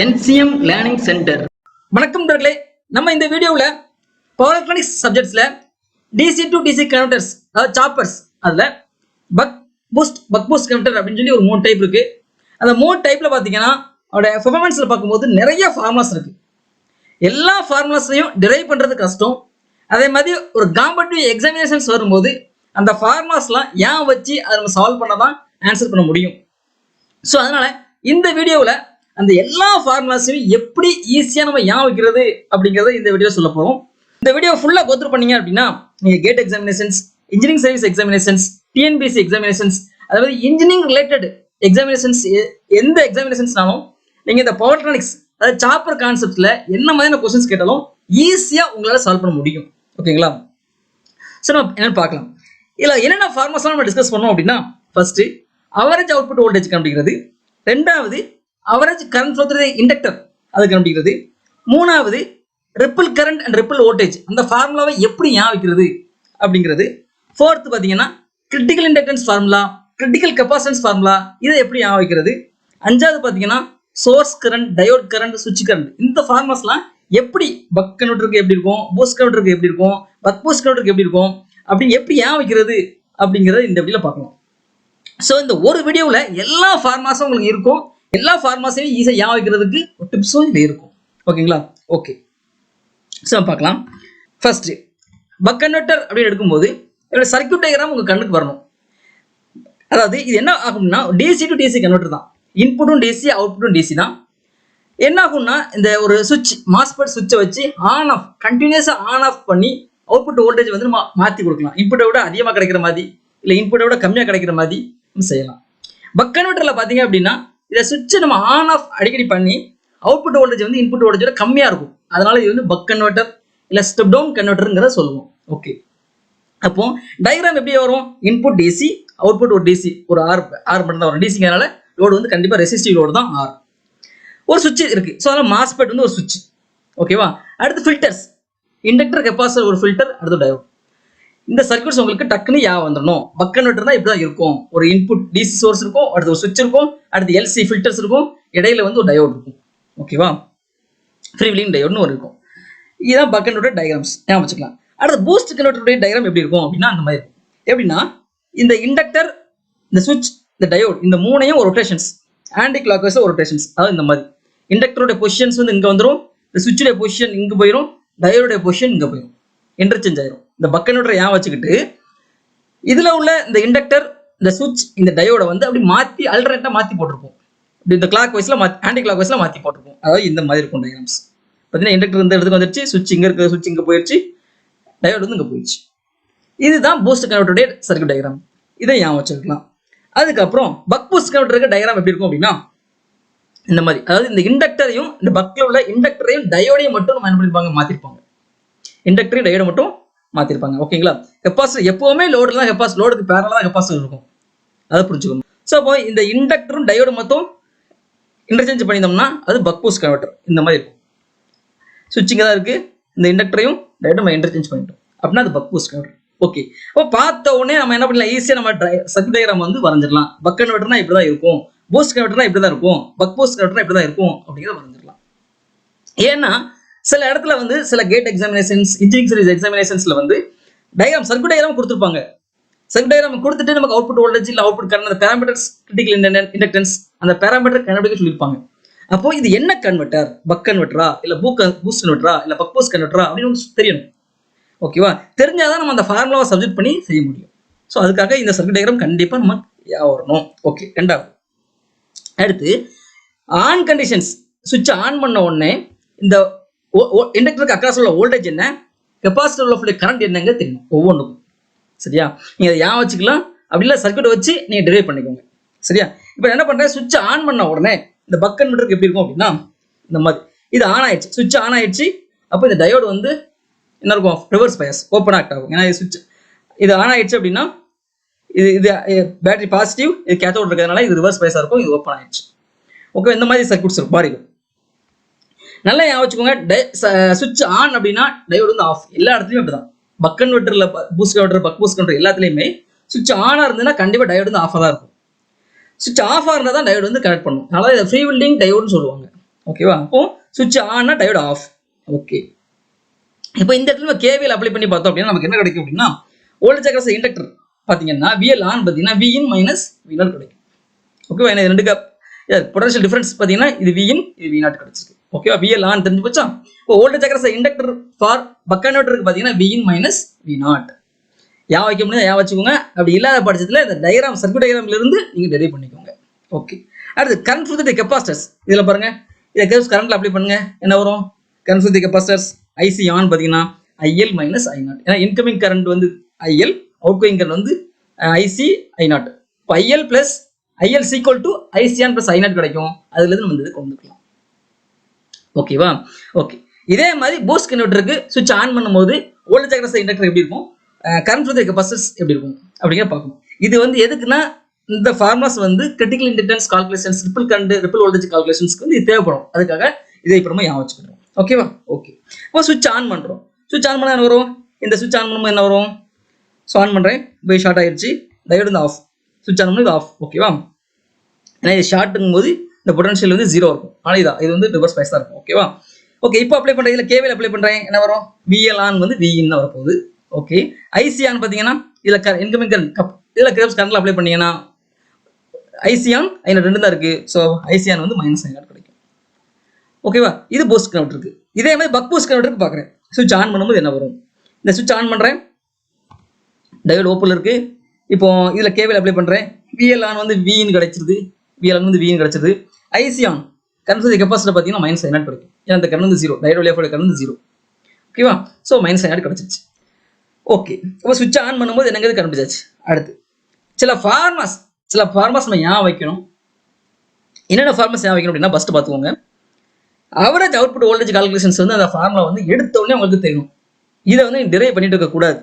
NCM learning centre. வணக்கம் நண்பர்களே, நம்ம இந்த வீடியோவில் பவர் எலக்ட்ரானிக்ஸ் சப்ஜெக்ட்ஸ்ல DC to DC கன்வெர்ட்டர்ஸ், அதாவது சாப்பர்ஸ், அதுல பக் பூஸ்ட் கன்வெர்ட்டர் அப்படின்னு சொல்லி ஒரு 3 டைப் இருக்கு. அந்த 3 டைப்ல பாத்தீங்கன்னா அதோட பெர்ஃபார்மன்ஸ்ல பார்க்கும்போது நிறைய ஃபார்முலாஸ் இருக்கு. எல்லா ஃபார்முலாஸையும் டிரைவ் பண்றது கஷ்டம். அதே மாதிரி ஒரு காம்படிட்டிவ் எக்ஸாமினேஷன்ஸ் வரும்போது அந்த ஃபார்முலாஸ்லாம் ஏன் வச்சு அதை நம்ம சால்வ் பண்ணதான் ஆன்சர் பண்ண முடியும். ஸோ அதனால இந்த வீடியோவில் அந்த எல்லா ஃபார்முலாஸையும் எப்படி ஈஸியாக நம்ம ஏன் வைக்கிறது அப்படிங்கிறத இந்த வீடியோ சொல்ல போகிறோம். இந்த வீடியோ ஃபுல்லாக கோத்ரூ பண்ணீங்க அப்படின்னா நீங்கள் GATE examinations, engineering service examinations, TNPSC examinations, அதாவது இன்ஜினியரிங் ரிலேட்டட் எக்ஸாமினேஷன்ஸ், எந்த எக்ஸாமினேஷன்ஸ்னாலும் நீங்கள் இந்த பவர் எலக்ட்ரானிக்ஸ், அதாவது சாப்பர் கான்செப்ட்ல என்ன மாதிரியான கொஸ்டின்ஸ் கேட்டாலும் ஈஸியாக உங்களால் சால்வ் பண்ண முடியும். ஓகேங்களா? ஸோ நம்ம என்னென்னு பார்க்கலாம். இதில் என்னென்ன ஃபார்முலாஸ்லாம் நம்ம டிஸ்கஸ் பண்ணோம் அப்படின்னா, ஃபர்ஸ்ட் அவரேஜ் அவுட்புட் வோல்டேஜ் கண்டுபிடிக்கிறது, ரெண்டாவது average current flow through inductor அது கண்டுபிடிக்கிறது, மூணாவது ripple current and ripple voltage அந்த ஃபார்முலாவை எப்படி ஞாபகம் வைக்கிறது அப்படிங்கிறது, ஃபோர்த்து பார்த்தீங்கன்னா critical inductance formula, critical capacitance formula இதை எப்படி ஞாபகம் வைக்கிறது, அஞ்சாவது பார்த்தீங்கன்னா சோர்ஸ் கரண்ட், டயோட் கரண்ட், சுவிட்ச் கரண்ட் இந்த ஃபார்முலாஸ்லாம் எப்படி பக் கன்வெர்ட்டருக்கு எப்படி இருக்கும், பூஸ்ட் கன்வெர்ட்டருக்கு எப்படி இருக்கும், பக் பூஸ்ட் கன்வெர்ட்டருக்கு எப்படி இருக்கும் அப்படின்னு எப்படி ஞாபகம் வைக்கிறது அப்படிங்கிறத இந்த வீடியோல பார்க்கலாம். ஸோ இந்த ஒரு வீடியோவில் எல்லா ஃபார்முலாஸும் உங்களுக்கு இருக்கும். எல்லா ஃபார்முலாஸையும் ஈஸியாக ஞாபகம் வைக்கிறதுக்கு ஒரு டிப்ஸும் இதில் இருக்கும். ஓகேங்களா? ஓகே, ஸோ பார்க்கலாம். ஃபர்ஸ்ட் பக் கன்வெர்ட்டர் அப்படின்னு எடுக்கும்போது இதோட சர்க்யூட் டயக்ராம் உங்கள் கண்ணுக்கு வரணும். அதாவது இது என்ன ஆகும்னா DC to DC கன்வெர்ட்டர் தான். இன்புட்டும் DC, அவுட்புட்டும் DC தான். என்ன ஆகும்னா இந்த ஒரு சுவிட்ச், மாஸ்பெட் சுவிட்சை வச்சு ஆன் ஆஃப் கண்டினியூஸாக ஆன் ஆஃப் பண்ணி அவுட்புட் வோல்டேஜ் வந்து மாற்றி கொடுக்கலாம். இன்புட்டை விட அதிகமாக கிடைக்கிற மாதிரி இல்லை இன்புட்டை விட கம்மியாக கிடைக்கிற மாதிரி செய்யலாம். பக் கன்வெர்ட்டரில் பார்த்தீங்க அப்படின்னா இதை சுவிட்சை நம்ம ஆன் ஆஃப் அடிக்கடி பண்ணி அவுட்புட் வோல்டேஜ் வந்து இன்புட் வோல்டேஜோட கம்மியாக இருக்கும். அதனால இது வந்து பக் கன்வெர்ட்டர் இல்லை ஸ்டெப் டவுன் கன்வெர்ட்டருங்கிறத சொல்லுவோம். ஓகே, அப்போ டயக்ராம் எப்படி வரும்? இன்புட் DC, அவுட்புட் ஒரு DC, ஒரு ஆர் மட்டும் தான் வரும். DCங்கிறனால லோடு வந்து கண்டிப்பாக ரெசிஸ்டிவ் லோடு தான் R. ஒரு சுவிட்ச் இருக்கு. ஸோ அதனால் மாஸ்பெட் வந்து ஒரு சுவிட்ச். ஓகேவா? அடுத்து ஃபில்டர்ஸ், இண்டக்டர், கெப்பாசிட்டர், ஒரு ஃபில்டர், அடுத்து டயோட். இந்த சர்க்யூட்ஸ் உங்களுக்கு டக்குன்னு வந்துடணும். பக் கன்வெர்ட்டர் தான் இப்படி தான் இருக்கும். ஒரு இன்புட் DC சோர்ஸ் இருக்கும், அடுத்து ஒரு சுவிட்ச் இருக்கும், அடுத்து LC ஃபில்டர்ஸ் இருக்கும், இடையில வந்து ஒரு டயோட் இருக்கும். ஓகேவா? ஃப்ரீவீலிங் டயோட்னு ஒரு இருக்கும். இதுதான் பக் கன்வெர்ட்டர் டயக்ராம்ஸ் ஞாபகம் வச்சுக்கலாம். அடுத்து பூஸ்ட் கன்வெர்ட்டருடைய டயக்ராம் எப்படி இருக்கும் அப்படின்னா அந்த மாதிரி இருக்கும். எப்படின்னா இந்த இண்டக்டர், இந்த சுவிட்ச், இந்த டயோட் இந்த மூணையும் ஒரு ரொட்டேஷன்ஸ், ஆன்டி கிளாக் வைஸ் ஒரு ரொட்டேஷன்ஸ். அதாவது இந்த மாதிரி இண்டக்டருடைய பொசிஷன்ஸ் வந்து இங்கே வந்துடும், இந்த சுவிட்சுடைய பொசிஷன் இங்கே போயிடும், டயோடைய பொசிஷன் இங்கே போயிடும், இன்டர்சேஞ்ச் ஆயிரும். இந்த பக் கன்வெர்ட்டரை ஏன் வச்சுக்கிட்டு இதுல உள்ள இந்த இண்டக்டர், இந்த சுவிட்ச், இந்த டயோட வந்து அப்படி மாற்றி அல்டர்னேட்டா மாற்றி போட்டிருப்போம். இந்த கிளாக் வைஸ்ல ஆன்டி கிளாக் வைஸ்ல மாற்றி போட்டிருப்போம். அதாவது இந்த மாதிரி இருக்கும் டயக்ராம்ஸ். பார்த்தீங்கன்னா இண்டக்டர் இந்த இடத்துக்கு வந்துருச்சு, சுவிட்ச் இங்கே இருக்கு, சுவிட்ச் இங்கே போயிடுச்சு, டயோடு வந்து இங்கே போயிடுச்சு. இதுதான் பூஸ்ட் கன்வெர்ட்டருடைய சர்க்யூட் டயக்ராம். இதை ஏன் வச்சிருக்கலாம். அதுக்கப்புறம் பக் பூஸ்ட் கன்வெர்ட்டருக்கு டயக்ராம் எப்படி இருக்கும் அப்படின்னா இந்த மாதிரி. அதாவது இந்த இண்டக்டரையும் இந்த பக்ல உள்ள இண்டக்டரையும் டயோடையும் மட்டும் நம்ம என்ன பண்ணிருப்பாங்க, மாத்திருப்பாங்க. இண்டக்டரையும் டயோட மட்டும் மாத்திருப்பாங்க. ஓகேங்களா? கெப்பாசிட்டர் எப்பவுமே லோடுல தான், கெப்பாசிட்டர் லோடுக்கு பேரலா தான் கெப்பாசிட்டர் இருக்கும். அதை புரிஞ்சுக்கணும். ஸோ அப்போ இந்த இண்டக்டரும் டயோடு மட்டும் இன்டர்சேஞ்ச் பண்ணியிருந்தோம்னா அது பக் பூஸ்ட் கன்வெர்ட்டர் இந்த மாதிரி இருக்கும். சுவிட்சிங்க தான் இருக்கு, இந்த இண்டக்டரையும் டயோடும் நம்ம இன்டர்சேஞ்ச் பண்ணிட்டோம் அப்படின்னா அது பக் பூஸ்ட் கன்வெர்ட்டர். ஓகே, அப்போ பார்த்த உடனே நம்ம என்ன பண்ணலாம், ஈஸியாக நம்ம சர்க்யூட் டயக்ராம் வந்து வரைஞ்சிடலாம். பக் கன்வெர்ட்டர்னா இப்படி தான் இருக்கும், பூஸ்ட் கன்வெர்ட்டர்னா இப்படி தான் இருக்கும், பக் பூஸ்ட் கன்வெர்ட்டர்னா இப்படி தான் இருக்கும் அப்படிங்கிறத வரைஞ்சிடலாம். ஏன்னா சில இடத்துல வந்து சில கேட் எக்ஸாமினேஷன்ஸ், இன்ஜினியரிங் சர்வீஸ் எக்ஸாமினேஷன்ஸ்ல வந்து டயக்ராம், சர்க்யூட் டயக்ராம் கொடுத்துருப்பாங்க. சர்க்யூட் டயக்ராம் கொடுத்துட்டு நமக்கு அவுட்புட் வோல்டேஜ் இல்லை அவுட்புட் கரண்ட், அந்த பேராமீட்டர்ஸ், கிரிட்டிக்கல் இண்டக்டன்ஸ் அந்த பேராமீட்டர் கண்டுபிடிக்க சொல்லியிருப்பாங்க. அப்போ இது என்ன கன்வெர்ட்டர், பக் கன்வெர்ட்டரா இல்லை பூஸ்ட் கன்வெர்ட்டரா இல்லை பக் பூஸ்ட் கன்வெர்ட்டரா அப்படின்னு தெரியணும். ஓகேவா? தெரிஞ்சாதான் நம்ம அந்த ஃபார்முலாவை சப்ஜெக்ட் பண்ணி செய்ய முடியும். ஸோ அதுக்காக இந்த சர்க்யூட் டயக்ராம் கண்டிப்பாக நம்ம வரணும். ஓகே, ரெண்டாவது அடுத்து ஆன் கண்டிஷன்ஸ். சுவிட்ச் ஆன் பண்ண உடனே இந்த இண்டக்டருக்கு அக்ராஸ் உள்ள வோல்டேஜ் என்ன, கெப்பாசிட்டர் உள்ள கரண்ட் என்னங்க தெரியும் ஒவ்வொன்றுக்கும். சரியா? நீங்க அதை ஏன் வச்சுக்கலாம், அப்படி இல்லை சர்க்யூட் வச்சு நீங்க டிரைவ் பண்ணிக்கோங்க. சரியா? இப்போ என்ன பண்றேன், சுவிட்ச் ஆன் பண்ண உடனே இந்த பக் கன்வெர்ட்டருக்கு எப்படி இருக்கும் அப்படின்னா இந்த மாதிரி இது ஆன் ஆயிடுச்சு, சுவிட்ச் ஆன் ஆயிடுச்சு. அப்போ இந்த டயோடு வந்து என்ன இருக்கும், ரிவர்ஸ் பயஸ் ஓப்பன் ஆக்ட் ஆகும். ஏன்னா சுவிட்ச் இது ஆன் ஆயிடுச்சு அப்படின்னா இது பேட்டரி பாசிட்டிவ், இது கேத்தோடு இருக்கிறதுனால இது ரிவர்ஸ் பயஸா இருக்கும், இது ஓப்பன் ஆயிடுச்சு. ஓகே, இந்த மாதிரி சர்க்யூட்ஸ் இருக்கும் பாருங்க. நல்லா ஞாபகம் வச்சுக்கோங்க, சுவிட்ச் ஆன் அப்படின்னா டயோடு வந்து ஆஃப். எல்லா இடத்துலையும் அப்படிதான். பக் கன்வெர்ட்டர்ல boost converter, buck boost converter எல்லாத்துலயுமே சுவிட்ச் ஆனா இருந்ததுன்னா கண்டிப்பா டயோடு வந்து ஆஃபா தான் இருக்கும். சுவிட்ச் ஆஃபா இருந்தால் தான் டயோடு வந்து கனெக்ட் பண்ணும். அதனால இதை ஃப்ரீ வீலிங் டயோடுன்னு சொல்லுவாங்க. ஓகேவா? அப்போ சுவிட்ச் ஆன்னா டயோடு ஆஃப். ஓகே, இப்போ இந்த இடத்துல கேவிஎல் அப்ளை பண்ணி பார்த்தோம் அப்படின்னா நமக்கு என்ன கிடைக்கும் அப்படின்னா வோல்டேஜ் அக்ராஸ் இண்டக்டர் பார்த்தீங்கன்னா VL ஆன் பார்த்தீங்கன்னா Vin மைனஸ் V0 கிடைக்கும். ஓகேவா? ஏன்னா ரெண்டு பொட்டன்ஷியல் டிஃபரன்ஸ் பார்த்தீங்கன்னா இது Vin இது V0 கிடைச்சிருக்கு. ஓகேவா? VL ஆன் தெரிஞ்சு போச்சா? இப்போ voltage across inductor for buck கன்வெர்ட்டருக்கு பார்த்தீங்கன்னா Vin மைனஸ் V0 யா வைக்க முடியாது, யா வச்சுக்கோங்க. அப்படி இல்லாத பட்சத்தில் இந்த டயக்ராம் சர்க்யூட் டயக்ராம்ல இருந்து நீங்க டெரைவ் பண்ணிக்கோங்க. ஓகே, அடுத்து கரண்ட் ஃப்ரூ தி கெப்பாசிட்டர்ஸ். இதுல பாருங்க, இதை கரண்ட்ல அப்ளை பண்ணுங்க. என்ன வரும்? Current through the capacitors IC on பார்த்தீங்கன்னா IL மைனஸ் I0. ஏன்னா இன்கமிங் கரண்ட் வந்து IL, அவுட் கோயிங் கரண்ட் வந்து IC I0. இப்போ IL plus IL equal to IC on plus I0 கிடைக்கும். அதுல இருந்து நம்ம இது கொண்டு வந்துக்கலாம். ஓகேவா? ஓகே, இதே மாதிரி பூஸ்ட் கன்வெர்ட்டருக்கு சுவிட்ச் ஆன் பண்ணும்போது வோல்டேஜ் அக்ராஸ் இண்டக்டர் எப்படி இருக்கும், கரண்ட் ஃப்ளோ கெப்பாசிட்டர்ஸ் எப்படி இருக்கும் அப்படிங்கிற பார்க்கணும். இது வந்து எதுக்குன்னா இந்த ஃபார்முலாஸ் வந்து critical inductance calculations, ripple current, ripple voltage கால்குலேஷன்ஸ்க்கு வந்து இது தேவைப்படும். அதுக்காக இதை இப்போ நம்ம ஞாபகம் வச்சுக்கிறோம். ஓகேவா? ஓகே, இப்போ சுவிட்ச் ஆன் பண்ணுறோம். சுவிட்ச் ஆன் பண்ணால் என்ன வரும்? இந்த சுவிட்ச் ஆன் பண்ணும்போது என்ன வரும்? ஸோ ஆன் பண்ணுறேன், போய் ஷார்ட் ஆயிடுச்சு, டயோடு வந்து ஆஃப். சுவிட்ச் ஆன் பண்ணும்போது இது ஆஃப். ஓகேவா? ஏன்னா இது ஷார்ட்டுங்கும் போது இந்த பொட்டன்ஷியல் வந்து 0 இருக்கும். ஆனால் இது வந்து ரிவர்ஸ் பைஸ் தான் இருக்கும். ஓகேவா? ஓகே, இப்போ அப்ளை பண்ணுறேன். இதில் கேவிஎல் அப்ளை பண்ணுறேன். என்ன வரும்? VL ஆன் வந்து Vin தான் வரப்போகுது. ஓகே, IC ஆன் பார்த்தீங்கன்னா இதில் இன்கமிங் கரண்ட், இதில் கிரேப்ஸ் கரண்ட்ல அப்ளை பண்ணீங்கன்னா IC ஆன் I0 ரெண்டு தான் இருக்கு. ஸோ IC ஆன் வந்து மைனஸ் I0 கிடைக்கும். ஓகேவா? இது பூஸ்ட் கன்வெர்ட்டருக்கு. இதே மாதிரி பக் பூஸ்ட் கன்வெர்ட்டருக்கு பார்க்குறேன். சுவிட்ச் ஆன் பண்ணும்போது என்ன வரும்? இந்த சுவிட்ச் ஆன் பண்ணுறேன், டயோடு ஓப்பனில் இருக்கு. இப்போ இதில் கேவிஎல் அப்ளை பண்ணுறேன். VL ஆன் வந்து Vin கிடைச்சிருது. VL ஆன் வந்து Vin கிடைச்சிருது. IC ஆன் கரண்ட் கெப்பாசிட்டர் பார்த்தீங்கன்னா மைனஸ் I0 கிடைக்கும். ஏன்னா இந்த கரண்ட் வந்து 0, டயோடு வழியாக போகிற கரண்ட் 0. ஓகேவா? ஸோ மைனஸ் I0 கிடைச்சிருச்சு. ஓகே, இப்போ சுவிட்ச் ஆன் பண்ணும்போது என்னங்கிறது கண்டுபிடிச்சாச்சு. அடுத்து சில ஃபார்மாஸ் நம்ம ஏன் வைக்கணும், என்னென்ன ஃபார்மாஸ் ஏன் வைக்கணும் அப்படின்னா ஃபர்ஸ்ட் பார்த்துக்கோங்க. அவரேஜ் அவுட்புட் வோல்டேஜ் கால்குலேஷன்ஸ் வந்து அந்த ஃபார்முலா வந்து எடுத்த உடனே உங்களுக்கு தெரியணும். இதை வந்து டிரைவ் பண்ணிட்டு இருக்கக்கூடாது.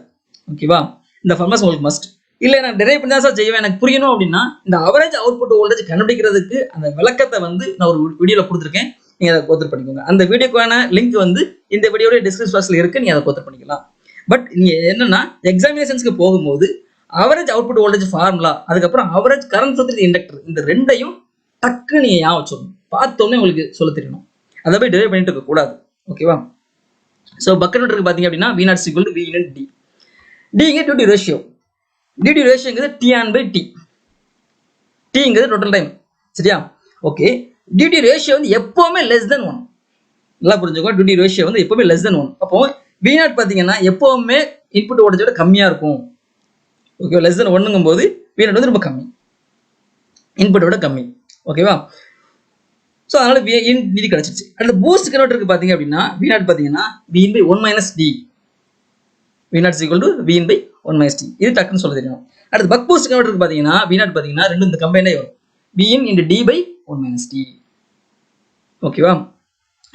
ஓகேவா? இந்த ஃபார்மாஸ் உங்களுக்கு மஸ்ட். இல்லை நான் டிரைவ் பண்ணி தான் சார் செய்வேன், எனக்கு புரியணும் அப்படின்னா இந்த அவரேஜ் அவுட்புட் வோல்டேஜ் கண்டுபிடிக்கிறதுக்கு அந்த விளக்கத்தை வந்து நான் ஒரு வீடியோவில் கொடுத்துருக்கேன். நீங்கள் அதை கோத்தர் பண்ணிக்கோங்க. அந்த வீடியோக்கான லிங்க் வந்து இந்த வீடியோட டிஸ்கிரிப்ஷன் பாக்ஸில் இருக்கு. நீங்கள் அதை கோத்தர் பண்ணிக்கலாம். பட் நீங்க என்னன்னா எக்ஸாமினேஷன்ஸ்க்கு போகும்போது அவரேஜ் அவுட்புட் வோல்டேஜ் ஃபார்முலா, அதுக்கப்புறம் அவரேஜ் கரண்ட் ஃப்ளோ தி இண்டக்டர், இந்த ரெண்டையும் டக்கு நீங்க ஞாபகம் வச்சுக்கணும். பார்த்தோன்னே உங்களுக்கு சொல்ல தெரியணும். அதை போய் டிரைவ் பண்ணிட்டு இருக்க கூடாது. ஓகேவா? ஸோ பக் கன்வெர்ட்டருக்கு பார்த்தீங்க அப்படின்னா V0 equal to Vin D. Dங்க டியூட்டி ரேஷியோ. டியூட்டி ரேஷியோங்கிறது T/T. Tங்கிறது டோட்டல் டைம். சரியா? ஓகே, டியூட்டி ரேஷியோ வந்து எப்பவுமே லெஸ் தென் 1. நல்லா புரிஞ்சுக்கோ, டியூட்டி ரேஷியோ வந்து எப்பவுமே லெஸ் தென் 1. அப்போ V0 பார்த்தீங்கன்னா எப்பவுமே இன்புட் வோல்டேஜோட கம்மியாக இருக்கும். ஓகேவா? லெஸ் தென் 1ங்கும் போது V0 வந்து ரொம்ப கம்மி, இன்புட்டோட கம்மி. ஓகேவா? ஸோ அதனால Vin D கிடைச்சிருச்சு. அடுத்து பூஸ்ட் கன்வெர்ட்டருக்கு பார்த்தீங்க அப்படின்னா V0 பார்த்தீங்கன்னா Vin by 1 minus D. V0 equal to Vin by 1 minus D. இது டக்குன்னு சொல்ல தெரியும். அடுத்து பக் பூஸ்ட் கன்வெர்ட்டருக்கு பார்த்தீங்கன்னா V0 பார்த்தீங்கன்னா ரெண்டும் இந்த கம்பைனே வரும். Vin into D by 1 minus D. ஓகேவா?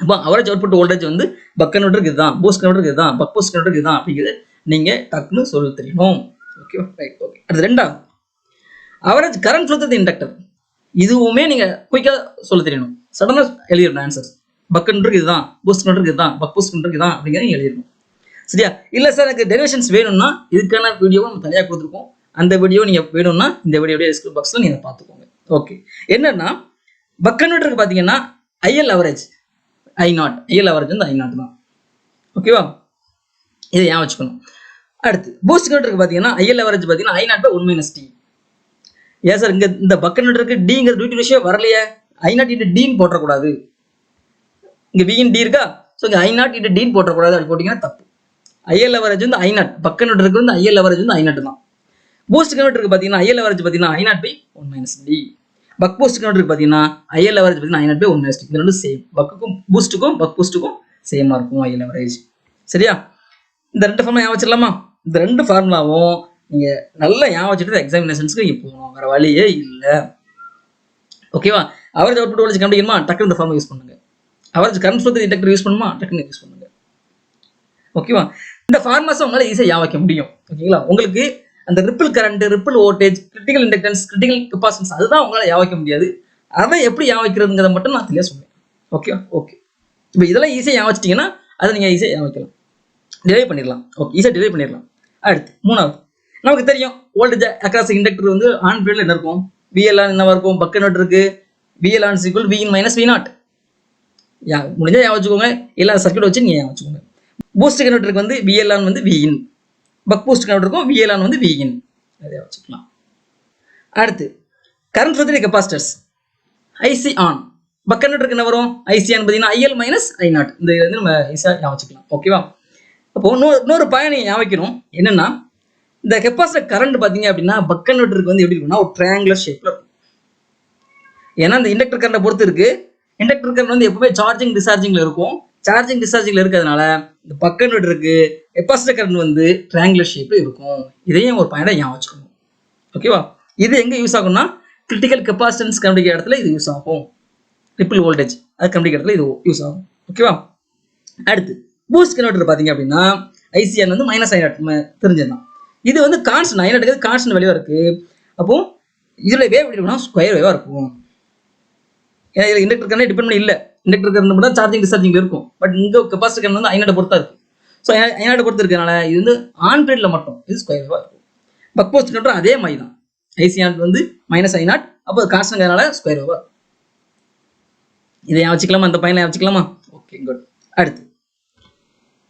அப்போ அவரேஜ் அவுட்புட் வோல்டேஜ் வந்து பக் கன்வெர்ட்டருக்கு இதுதான், பூஸ்ட் கன்வெர்ட்டருக்கு இதுதான், பக் பூஸ்ட் கன்வெர்ட்டருக்கு இதுதான் அப்படிங்கிறது நீங்க டக்குன்னு சொல்ல தெரியணும். ஓகேவா? ரைட். ஓகே, அடுத்து ரெண்டாவது அவரேஜ் கரண்ட் ஃப்ளோ தி இண்டக்டர். இதுவுமே நீங்க குயிக்கா சொல்ல தெரியணும். சடனா எழுதிடணும் ஆன்சர். பக் கன்வெர்ட்டருக்கு இதுதான், பூஸ்ட் கன்வெர்ட்டருக்கு இதுதான், பக் பூஸ்ட் கன்வெர்ட்டருக்கு இதுதான் அப்படிங்கிறத எழுதிடணும். சரியா? இல்லை சார் எனக்கு டெரிவேஷன்ஸ் வேணும்னா இதுக்கான வீடியோவை நம்ம தனியாக கொடுத்துருக்கோம். அந்த வீடியோ நீங்க வேணும்னா இந்த வீடியோடைய டிஸ்கிரிப்ஷன் பாக்ஸ்ல நீங்க பார்த்துக்கோங்க. ஓகே, என்னன்னா பக் கன்வெர்ட்டருக்கு பார்த்தீங்கன்னா IL average I0, IL average வந்து I0 தான். ஓகேவா? இதை ஏன் வச்சுக்கணும். அடுத்து பூஸ்ட் கன்வெர்ட்டருக்கு பார்த்தீங்கன்னா IL அவரேஜ் பார்த்தீங்கன்னா I0 by 1 minus D. ஏன் சார் இங்க இந்த பக் கன்வெர்ட்டருக்கு Dங்கிற டியூட்டி ரேஷியோ வரலையே, I0 into D போட்டக்கூடாது. இங்க Vin D இருக்கா? ஸோ இங்க I0 into D போட்டக்கூடாது. அப்படி போட்டீங்கன்னா தப்பு. IL அவரேஜ் வந்து I0, பக் கன்வெர்ட்டருக்கு வந்து IL அவரேஜ் வந்து I0 தான். பூஸ்ட் கன்வெர்ட்டருக்கு பார்த்தீங்கன்னா IL அவரேஜ் பார்த்தீங்கன்னா I0 by 1 minus D. Buck boost கன்வெர்ட்டருக்கு பார்த்தீங்கன்னா IL அவரேஜ் பார்த்தீங்கன்னா I0 by 1 minus D. இது ரெண்டும் சேம். பக்குக்கும் பக் பூஸ்ட்டுக்கும் சேமா இருக்கும் IL அவரேஜ். சரியா? இந்த ரெண்டு ஃபார்முலா ஞாபகம் வச்சிடலாமா? இந்த ரெண்டு ஃபார்முலாவும் நீங்க நல்லா ஞாபகம் வச்சுட்டு எக்ஸாமினேஷன்ஸ்க்கு நீங்க போகணும், வேற வழியே இல்லை. ஓகேவா? அவரேஜ் அவுட்புட் வோல்டேஜ் கண்டுபிடிக்கணுமா, டக்குனு இந்த ஃபார்முலா யூஸ் பண்ணுங்க. அவரேஜ் கரண்ட் ஃப்ளோ தி இண்டக்டர் யூஸ் பண்ணுமா, டக்குனு யூஸ் பண்ணுங்க. ஓகேவா? இந்த ஃபார்முலாஸை உங்களால ஈஸியாக ஞாபகம் வைக்க முடியும். ஓகேங்களா? உங்களுக்கு அந்த ripple current, ripple voltage, critical inductance, critical capacitance அதுதான் உங்களால ஞாபகம் வைக்க முடியாது. அதை எப்படி ஞாபகம் வைக்கிறதுங்கிறத மட்டும் நான் தெளிவாக சொன்னேன். ஓகே ஓகே, இப்போ இதெல்லாம் ஈஸியாக ஞாபகம் வச்சிட்டிங்கன்னா அதை நீங்கள் ஈஸியாக ஞாபகம் வைக்கலாம், டிரைவ் பண்ணிடலாம். ஓகே, ஈஸியாக டிரைவ் பண்ணிடலாம். அடுத்து மூணாவது நமக்கு தெரியும் வோல்டேஜ் அக்ராஸ் இண்டக்டர் வந்து ஆன் பீரியட்ல என்ன இருக்கும், VL ஆன் என்னவா இருக்கும், பக் கன்வெர்ட்டருக்கு VL on equal Vin minus V0. முடிஞ்சா ஞாபகம் வச்சுக்கோங்க, எல்லா சர்க்யூட் வச்சு நீங்கள் ஞாபகம் வச்சுக்கோங்க. பூஸ்ட் கன்வெர்ட்டருக்கு வந்து VL-ON வந்து Vin, பக் பூஸ்ட் கன்வெர்ட்டருக்கும் VL-ON வந்து Vin, அதை வச்சுக்கலாம். அடுத்து current flow through capacitors IC on. Buck கன்வெர்ட்டருக்கு என்ன வரும்? IC ஆன் பார்த்தீங்கன்னா IL மைனஸ் I0. இந்த வந்து நம்ம ஈஸியாக ஞாபகம் வச்சுக்கலாம். ஓகேவா? அப்போ இன்னொரு பாயிண்ட் நீங்கள் ஞாபகம் வைக்கணும். என்னன்னா, இந்த கெப்பாசிட்டர் கரண்ட் பார்த்தீங்க அப்படின்னா பக் கன்வெர்ட்டருக்கு வந்து எப்படி இருக்குன்னா ஒரு ட்ரையாங்குலர் ஷேப்ல இருக்கும். ஏன்னா இந்த இண்டக்டர் கரண்டை பொறுத்து இருக்கு. இண்டக்டர் கரண்ட் வந்து எப்பவுமே சார்ஜிங் டிஸ்சார்ஜிங்ல இருக்கும். சார்ஜிங் டிஸ்சார்ஜிங்ல இருக்கிறதுனால இந்த பக் கன்வெர்ட்டருக்கு கெப்பாசிட்டர் கரண்ட் வந்து ட்ரையாங்குலர் ஷேப்ல இருக்கும். இதையும் ஒரு பாயிண்டா ஞாபகம் வச்சுக்கணும். ஓகேவா? இது எங்க யூஸ் ஆகும்னா கிரிட்டிக்கல் கெப்பாசிட்டன்ஸ் கண்டுபிடிக்கிற இடத்துல இது யூஸ் ஆகும். ரிப்பிள் வோல்டேஜ் அது கண்டுபிடிக்கிற இடத்துல இது யூஸ் ஆகும். ஓகேவா? அடுத்து பூஸ்ட் கன்வெர்ட்டர் பார்த்தீங்க அப்படின்னா IC-ON வந்து -I0 தெரிஞ்சதுதான். இது வந்து கான்ஸ்டன்ட் I0 கான்ஸ்டன்ட் வேல்யூவா இருக்கு. அப்போ இதுல வேவ் எப்படி இருக்கும்னா ஸ்கொயர் வேவா இருக்கும். ஏன்னா இதுல இண்டக்டர் கரண்ட் டிபெண்ட் பண்ணி இல்லை. இண்டக்டர் கரண்ட் மட்டும் சார்ஜிங் டிஸ்சார்ஜிங் இருக்கும். பட் இங்க கெப்பாசிட்டர் கரண்ட் வந்து I0 பொறுத்தா இருக்கு. ஸோ I0 பொறுத்து இருக்கனால இது வந்து ஆன் பீரியட்ல மட்டும் இது ஸ்கொயர் வேவா இருக்கும். பக் பூஸ்ட் கன்வெர்ட்டர் அதே மாதிரி தான். IC-ON வந்து -I0, அப்போ கான்ஸ்டன்ட்னால ஸ்கொயர் வேவா. இதை வச்சுக்கலாமா? அந்த பையனை வச்சுக்கலாமா? Okay, good. அடுத்து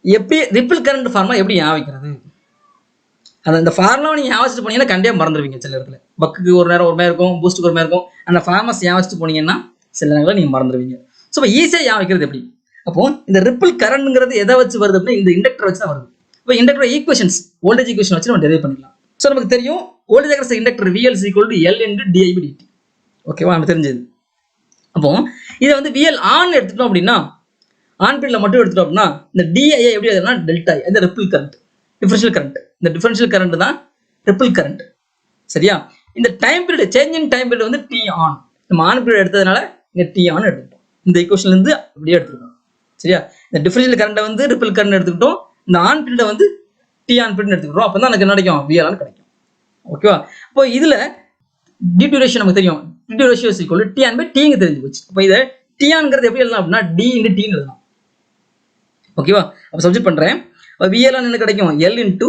எப்படி ரிப்பிள் கரண்ட் ஃபார்முலா எப்படி ஞாபகம் வைக்கிறது? அந்த ஃபார்முலா நீங்க ஞாபகம் வச்சுட்டு போனீங்கன்னா கண்டிப்பா மறந்துடுவீங்க. சில இடத்துல பக்குக்கு ஒரு நேரம் ஒரு மாதிரி இருக்கும், பூஸ்ட்டுக்கு ஒரு மாதிரி இருக்கும். அந்த ஃபார்மஸ் ஞாபகம் வச்சுட்டு போனீங்கன்னா சில நேரங்களில் நீங்க மறந்துடுவீங்க. ஸோ இப்போ ஈஸியாக ஞாபகம் வைக்கிறது எப்படி? அப்போ இந்த ரிப்பிள் கரண்ட்ங்கிறது எதை வச்சு வருது அப்படின்னா இந்த இண்டக்டர் வச்சு தான் வருது. இப்போ இண்டக்டர் ஈக்குவேஷன்ஸ் வோல்டேஜ் ஈக்குவேஷன் வச்சு நம்ம டெரைவ் பண்ணிக்கலாம். ஸோ நமக்கு தெரியும் voltage across inductor VL = L × di/dt. ஓகேவா? நமக்கு தெரிஞ்சது. அப்போ இதை வந்து VL ஆன் எடுத்துட்டோம் அப்படின்னா ஆன் பீரியட்ல மட்டும் எடுத்துட்டோம் அப்படின்னா இந்த DI எப்படி எழுதுனா டெல்டா I, இந்த ரிப்பிள் கரண்ட், டிஃபரன்ஷியல் கரண்ட். இந்த டிஃபரன்ஷியல் கரண்ட் தான் ரிப்பிள் கரண்ட். சரியா? இந்த time period change in time period வந்து T ஆன். நம்ம ஆன் பீரியட் எடுத்ததுனால இங்க T ஆன் எடுத்துட்டோம். இந்த ஈக்குவேஷன்ல இருந்து அப்படியே எடுத்துக்கிட்டோம். சரியா? இந்த டிஃபரன்ஷியல் கரண்ட்டை வந்து ரிப்பிள் கரண்ட் எடுத்துக்கிட்டோம். இந்த ஆன் பீரியட் வந்து T ஆன் பீரியட் எடுத்துக்கிட்டோம். அப்போ தான் எனக்கு என்ன கிடைக்கும்? VL ஆன் கிடைக்கும். ஓகேவா? அப்போ இதுல D டியூரேஷன் நமக்கு தெரியும். D duration = T on by T ங்க தெரிஞ்சு போச்சு. அப்போ இதை T ஆன்ங்கிறது எப்படி எழுதலாம் அப்படின்னா D × T ன்னு எழுதலாம். ஓகேவா? அப்போ சப்ஸ்டிட் பண்றேன். VL ஆன் என்ன கிடைக்கும்? L ×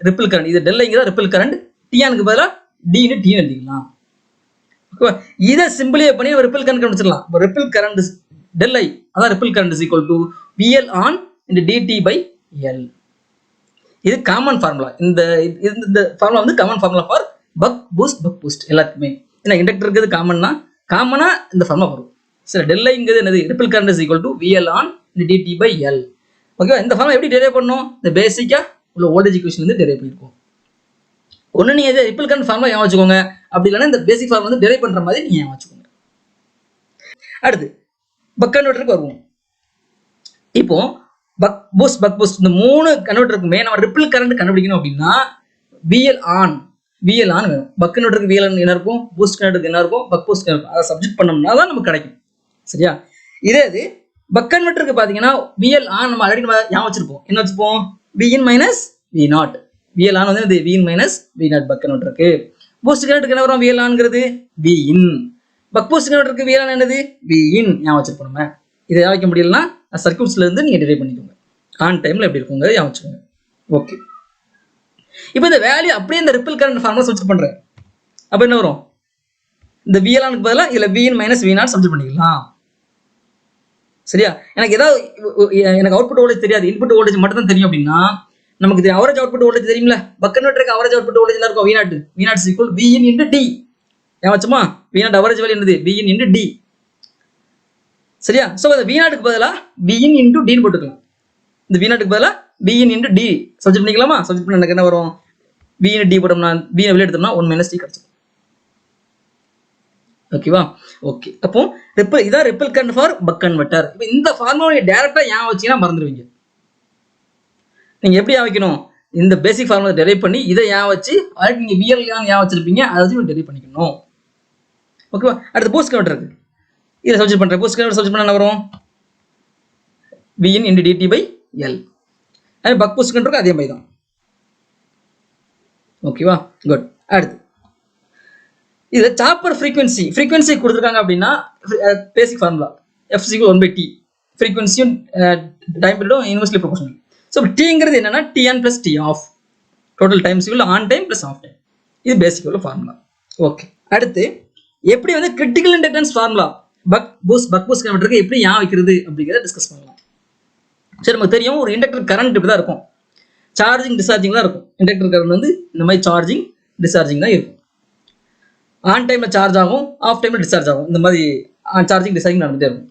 ripple current. இது டெல்லைங்கிறத ரிப்பிள் கரண்ட். T ஆனுக்கு பதிலாக D × T எழுதிக்கலாம். ஓகேவா? இதை சிம்பிளிஃபை பண்ணி ஒரு ரிப்பிள் கரண்ட் கண்டுபிடிச்சிடலாம். இப்போ ரிப்பிள் கரண்ட் டெல்லை அதான் ripple current = VL on × dt/L. இது காமன் ஃபார்முலா. இந்த ஃபார்முலா வந்து common formula for buck boost எல்லாத்துக்குமே. ஏன்னா இண்டக்டர் இருக்கிறது காமனா இந்த ஃபார்முலா வரும். சரி, டெல்லைங்கிறது என்னது? Ripple current = VL on × dt/L. ஓகேவா? இந்த ஃபார்முலா எப்படி டெரைவ் பண்ணணும்? இந்த பேசிக்கா உள்ள வோல்டேஜ் ஈக்குவேஷன் வந்து டெரைவ் பண்ணிருக்கோம். ஒன்று நீங்க இதை ரிப்பிள் கரண்ட் ஃபார்முலா ஞாபகம் வச்சுக்கோங்க. அப்படி இல்லைன்னா இந்த பேசிக் ஃபார்முலா வந்து டெரைவ் பண்ற மாதிரி நீங்க ஞாபகம் வச்சுக்கோங்க. அடுத்து பக் கன்வெர்ட்டருக்கு வருவோம். இப்போ பக் பூஸ்ட் இந்த மூணு கன்வெர்ட்டருக்குமே நம்ம ரிப்பிள் கரண்ட் கண்டுபிடிக்கணும் அப்படின்னா VL ஆன் வேணும். பக் கன்வெர்ட்டருக்கு VL ஆன் என்ன இருக்கும்? பூஸ்ட் கன்வெர்ட்டருக்கு என்ன இருக்கும்? பக் பூஸ்ட் இருக்கும். அதை சப்ஜெக்ட் பண்ணோம்னா தான் நமக்கு கிடைக்கும். சரியா? இதே இது பக் கன்வெர்ட்டருக்கு பாத்தீங்கன்னா VL ஆன் நம்ம ஆல்ரெடி ஞாபகம் வச்சிருப்போம். என்ன வச்சுப்போம்? Vin - V0. VL ஆன் வந்து Vin - V0 பக் கன்வெர்ட்டருக்கு. பூஸ்ட் கன்வெர்ட்டருக்கு என்ன வரும்? VL ஆன்ங்கிறது Vin. பக் பூஸ்ட் கன்வெர்ட்டருக்கு VL ஆன் என்னது? Vin ஞாபகம் வச்சிருப்போம். நம்ம இதை ஞாபகம் வைக்க முடியலன்னா சர்க்யூட்ஸ்ல இருந்து நீங்க டெரைவ் பண்ணிக்கோங்க. ஆன் டைம்ல எப்படி இருக்குங்கிறது ஞாபகம் வச்சுக்கோங்க. ஓகே, இப்போ இந்த வேல்யூ அப்படியே இந்த ரிப்பிள் கரண்ட் ஃபார்முலா சப்ஸ்டிட் பண்றேன். அப்ப என்ன வரும்? இந்த VL ஆனுக்கு பதிலாக இதுல Vin - V0 சப்ஸ்டிட் பண்ணிக்கலாம். சரியா? எனக்கு அவுட்புட் வோல்டேஜ் தெரியாது, இன்புட் வோல்டேஜ் மட்டும் தான் தெரியும் அப்படின்னா நமக்கு அவரேஜ் அவுட்புட் வோல்டேஜ் தெரியும்ல. பக் கன்வெர்ட்டருக்கு அவரேஜ் அவுட்புட் வோல்டேஜ் என்ன இருக்கும்? V0 = Vin × D. ஏன் வச்சுமா? V0 அவரேஜ் வேல்யூ என்னது? Vin × D. சரியா? சோ அந்த V0க்கு பதிலாக Vin × D ன்னு போட்டுக்கலாம். இந்த V0க்கு பதிலாக Vin × D சப்ஸ்டிட் பண்ணிக்கலாமா? சப்ஸ்டிட் பண்ண எனக்கு என்ன வரும்? Vin × D போட்டோம்னா V வெளிய எடுத்தோம்னா 1 - T கிடைச்சிடும். ஓகேவா? ஓகே, அப்போ இதான் ripple current for buck converter. இப்போ இந்த ஃபார்முலா டைரக்டா ஞாபகம் வச்சீங்கன்னா மறந்துடுவீங்க. நீங்க எப்படி ஞாபகம் வைக்கணும்? இந்த பேசிக் ஃபார்முலா டெரைவ் பண்ணி இதை ஞாபகம் வச்சு ஆல்ரெடி நீங்க VL ஞாபகம் வச்சிருப்பீங்க, அதை வச்சு டெரைவ் பண்ணிக்கணும். ஓகேவா? அடுத்து பூஸ்ட் கன்வெர்ட்டர் இருக்கு. இதை சப்ஸ்டிட் பண்றேன். பூஸ்ட் கன்வெர்ட்டர் சப்ஸ்டிட் பண்ணா என்ன வரும்? Vin × dt/L. அதே பக் பூஸ்ட் கன்வெர்ட்டருக்கு அதே மாதிரி தான். ஓகேவா? குட். அடுத்து இது சாப்பர் ஃப்ரீக்வன்சி கொடுத்துருக்காங்க அப்படின்னா பேசிக் ஃபார்முலா F = 1/T. ஃப்ரீக்வன்சியும் டைம் பீரியடும் இன்வெர்ஸ்லி ப்ரொபோர்ஷனல். ஸோ Tங்கிறது என்னன்னா T on + T off. Total time சிவில் ஆன் டைம் + ஆஃப் டைம். இது பேசிக் உள்ள ஃபார்முலா. ஓகே, அடுத்து எப்படி வந்து critical inductance formula buck boost கன்வெர்ட்டருக்கு எப்படி ஏன் வைக்கிறது அப்படிங்கிறத டிஸ்கஸ் பண்ணலாம். சரி, நமக்கு தெரியும் ஒரு இண்டக்டர் கரண்ட் இப்படி தான் இருக்கும், சார்ஜிங் டிஸ்சார்ஜிங் தான் இருக்கும். இண்டக்டர் கரண்ட் வந்து இந்த மாதிரி சார்ஜிங் டிஸ்சார்ஜிங் தான் இருக்கும். ஆன் டைம்ல சார்ஜ் ஆகும், ஆஃப் டைம்ல டிஸ்சார்ஜ் ஆகும். இந்த மாதிரி சார்ஜிங் டிஸ்சார்ஜிங் நடந்துட்டே இருக்கும்.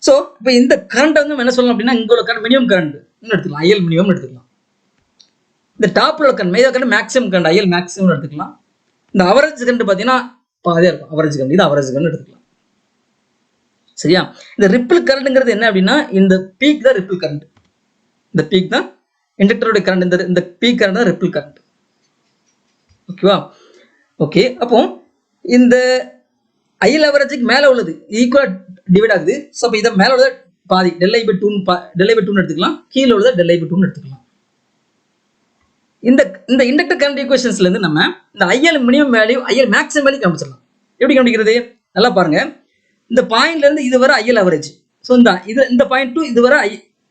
ஸோ இப்போ இந்த கரண்ட் வந்து நம்ம என்ன சொல்லலாம் அப்படின்னா, இங்கே உள்ள கரண்ட் மினிமம் கரண்ட் எடுத்துக்கலாம், ஐஎல் மினிமம் எடுத்துக்கலாம். இந்த டாப்ல உள்ள current major current maximum current IL maximum எடுத்துக்கலாம். இந்த அவரேஜ் கரண்ட் பார்த்தீங்கன்னா பாதியாக இருக்கும், அவரேஜ் கரண்ட் இது அவரேஜ் கரண்ட் எடுத்துக்கலாம். சரியா? இந்த ரிப்பிள் கரண்ட்ங்கிறது என்ன அப்படின்னா, இந்த பீக் தான் ரிப்பிள் கரண்ட். இந்த பீக் தான் இண்டக்டரோட கரண்ட். இந்த பீக் கரண்ட் தான் ரிப்பிள் கரண்ட். ஓகேவா? ஓகே, அப்போ இந்த ஐஎல் அவரேஜுக்கு மேலே உள்ளது ஈக்குவல் டிவைட் ஆகுது. ஸோ அப்போ இதை மேலே உள்ளது பாதி ∆I/2 எடுத்துக்கலாம், கீழே உள்ளது ∆I/2 எடுத்துக்கலாம். இந்த இண்டக்டர் கரண்ட் ஈக்குவேஷன்ஸ்ல இருந்து நம்ம இந்த IL minimum value IL maximum value கண்டுபிடிச்சிடலாம். எப்படி கண்டுபிடிக்கிறது? நல்லா பாருங்க. இந்த பாயிண்ட்ல இருந்து இது வரை ஐஎல் அவரேஜ். ஸோ இந்த பாயிண்ட் டு இது வரை